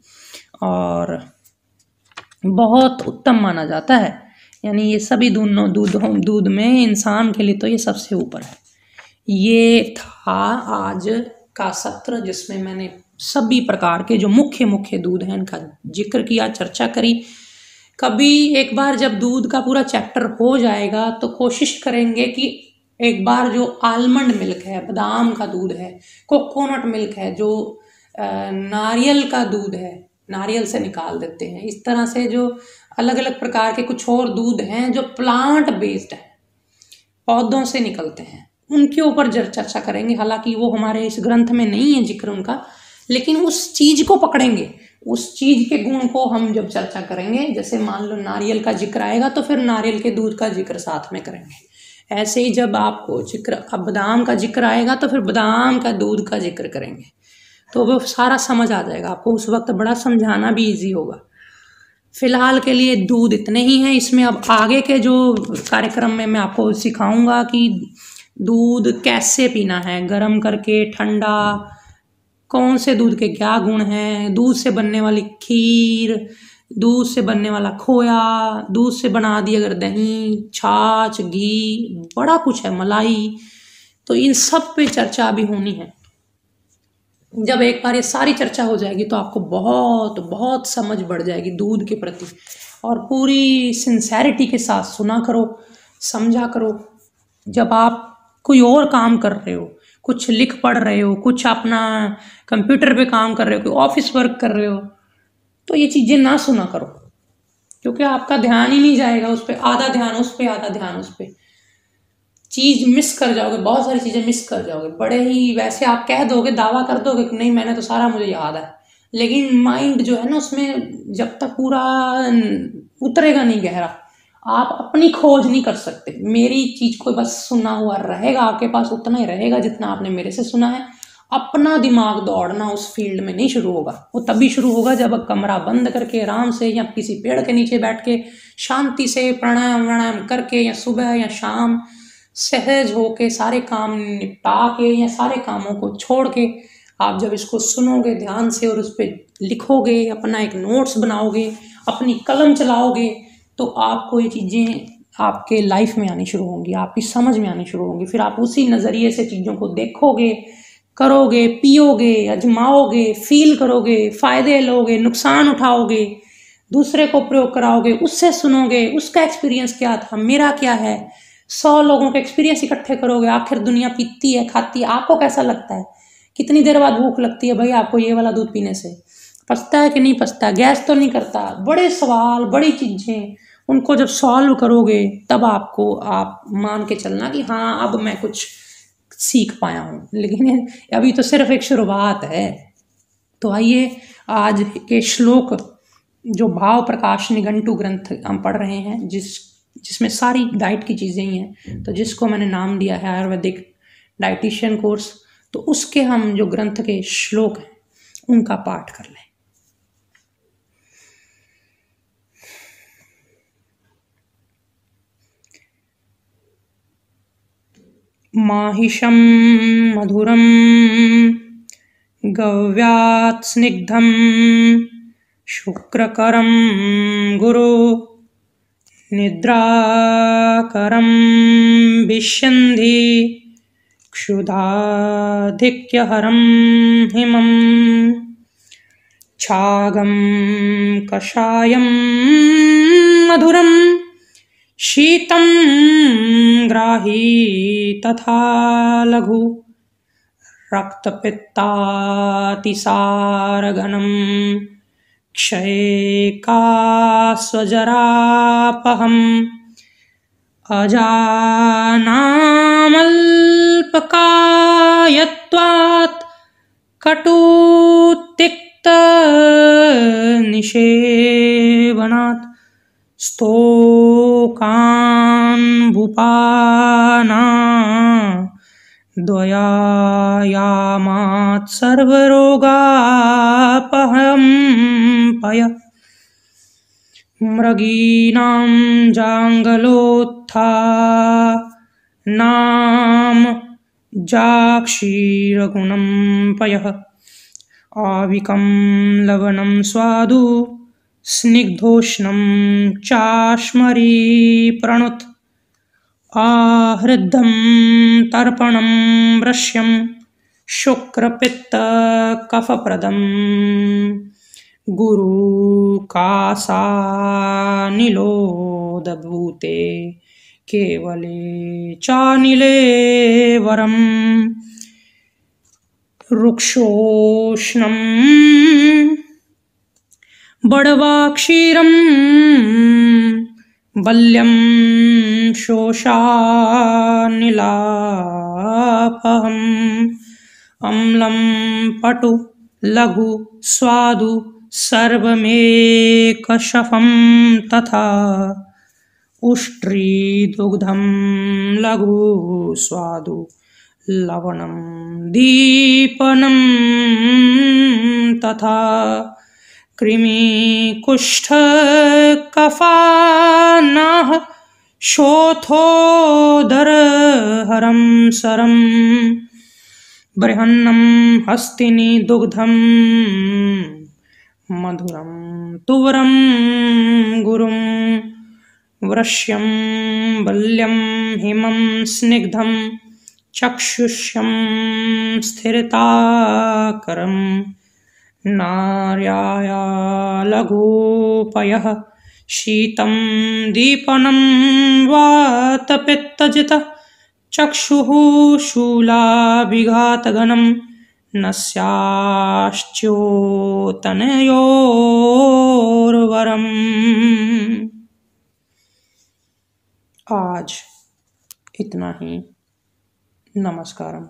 और बहुत उत्तम माना जाता है। यानी ये सभी दोनों दूध में इंसान के लिए तो ये सबसे ऊपर है। ये था आज का सत्र जिसमें मैंने सभी प्रकार के जो मुख्य मुख्य दूध हैं इनका जिक्र किया, चर्चा करी। कभी एक बार जब दूध का पूरा चैप्टर हो जाएगा तो कोशिश करेंगे कि एक बार जो आलमंड मिल्क है, बादाम का दूध है, कोकोनट मिल्क है, जो नारियल का दूध है, नारियल से निकाल देते हैं, इस तरह से जो अलग अलग प्रकार के कुछ और दूध हैं जो प्लांट बेस्ड है, पौधों से निकलते हैं, उनके ऊपर चर्चा करेंगे। हालांकि वो हमारे इस ग्रंथ में नहीं है जिक्र उनका, लेकिन उस चीज को पकड़ेंगे, उस चीज के गुण को हम जब चर्चा करेंगे, जैसे मान लो नारियल का जिक्र आएगा तो फिर नारियल के दूध का जिक्र साथ में करेंगे। ऐसे ही जब आपको जिक्र, अब बादाम का जिक्र आएगा तो फिर बादाम का दूध का जिक्र करेंगे, तो वो सारा समझ आ जाएगा आपको, उस वक्त बड़ा समझाना भी इजी होगा। फिलहाल के लिए दूध इतने ही हैं। इसमें अब आगे के जो कार्यक्रम में मैं आपको सिखाऊंगा कि दूध कैसे पीना है, गर्म करके, ठंडा, कौन से दूध के क्या गुण हैं, दूध से बनने वाली खीर, दूध से बनने वाला खोया, दूध से बना दी अगर दही, छाछ, घी, बड़ा कुछ है, मलाई, तो इन सब पे चर्चा अभी होनी है। जब एक बार ये सारी चर्चा हो जाएगी तो आपको बहुत बहुत समझ बढ़ जाएगी दूध के प्रति, और पूरी सिंसेरिटी के साथ सुना करो, समझा करो। जब आप कोई और काम कर रहे हो, कुछ लिख पढ़ रहे हो, कुछ अपना कंप्यूटर पे काम कर रहे हो, कोई ऑफिस वर्क कर रहे हो, तो ये चीज़ें ना सुना करो, क्योंकि आपका ध्यान ही नहीं जाएगा उस पर, आधा ध्यान उस पर, आधा ध्यान उस पर, चीज़ मिस कर जाओगे, बहुत सारी चीज़ें मिस कर जाओगे। बड़े ही वैसे आप कह दोगे, दावा कर दोगे कि नहीं मैंने तो सारा मुझे याद है, लेकिन माइंड जो है ना उसमें जब तक पूरा उतरेगा नहीं गहरा, आप अपनी खोज नहीं कर सकते। मेरी चीज़ को बस सुना हुआ रहेगा आपके पास, उतना ही रहेगा जितना आपने मेरे से सुना है, अपना दिमाग दौड़ना उस फील्ड में नहीं शुरू होगा। वो तभी शुरू होगा जब कमरा बंद करके आराम से या किसी पेड़ के नीचे बैठ के शांति से प्राणायाम करके या सुबह या शाम सहज होके सारे काम निपटा के या सारे कामों को छोड़ के आप जब इसको सुनोगे ध्यान से और उस पर लिखोगे, अपना एक नोट्स बनाओगे, अपनी कलम चलाओगे, तो आपको ये चीज़ें आपके लाइफ में आनी शुरू होंगी, आपकी समझ में आनी शुरू होंगी। फिर आप उसी नज़रिए से चीज़ों को देखोगे, करोगे, पियोगे, आजमाओगे, फील करोगे, फ़ायदे लोगे, नुकसान उठाओगे, दूसरे को प्रयोग कराओगे, उससे सुनोगे उसका एक्सपीरियंस क्या था, मेरा क्या है, 100 लोगों के एक्सपीरियंस इकट्ठे करोगे। आखिर दुनिया पीती है, खाती है, आपको कैसा लगता है, कितनी देर बाद भूख लगती है भाई आपको ये वाला दूध पीने से, पचता है कि नहीं पचता, गैस तो नहीं करता। बड़े सवाल, बड़ी चीज़ें, उनको जब सॉल्व करोगे तब आपको आप मान के चलना कि हाँ अब मैं कुछ सीख पाया हूँ। लेकिन अभी तो सिर्फ एक शुरुआत है। तो आइए आज के श्लोक जो भाव प्रकाश निघंटु ग्रंथ हम पढ़ रहे हैं, जिसमें सारी डाइट की चीज़ें ही हैं, तो जिसको मैंने नाम दिया है आयुर्वेदिक डाइटिशियन कोर्स, तो उसके हम जो ग्रंथ के श्लोक हैं उनका पाठ कर लें। माहिषं मधुरं गव्यात् स्निग्धं शुक्रकरं गुरु निद्राकरं विश्यन्धि क्षुधाधिक्यहरं हिमं छागं कषायं मधुरं शीतं ग्राही तथा लघु रक्तपित्तातिसारघनं क्षयकास्वजरापहम् अजानामल्पकायत्वात् कटुतिक्तनिषेवणात् स्तोकान्भुपाना द्वयायामात् सर्वरोगापहं पय मृगीणां जाङ्गलोत्थानां जाक्षीरगुणं पयः आविकं लवणं स्वादु स्निग्धोष्णं चाश्मरी प्रणुत् आहृदं तर्पणं वृष्यं शुक्रपित्तकफप्रदं गुरुकासानिलोदभूते केवले चानिले वरं रुक्षोष्णं बड़वाक्षीरं बल्यं शोषानिलापहम् अम्लं पटु लघु स्वादु सर्वमेकशफं तथा उष्ट्रीदुग्धं लघु स्वादु लवणं दीपनं तथा कृमिकुष्ठकफानाः शोथोदरहरं सरं बृहन्नं हस्तिनी दुग्धं मधुरं तुवरं गुरुं वृष्यं बल्यं हिमं स्निग्धं चक्षुष्यं स्थिरताकरं नार्याया लघुपयः शीतं दीपनं वातपित्तजित चक्षुः शूलाभिघातघनं नस्याश्च्योतनयोर्वरम्। आज इतना ही। नमस्कारम।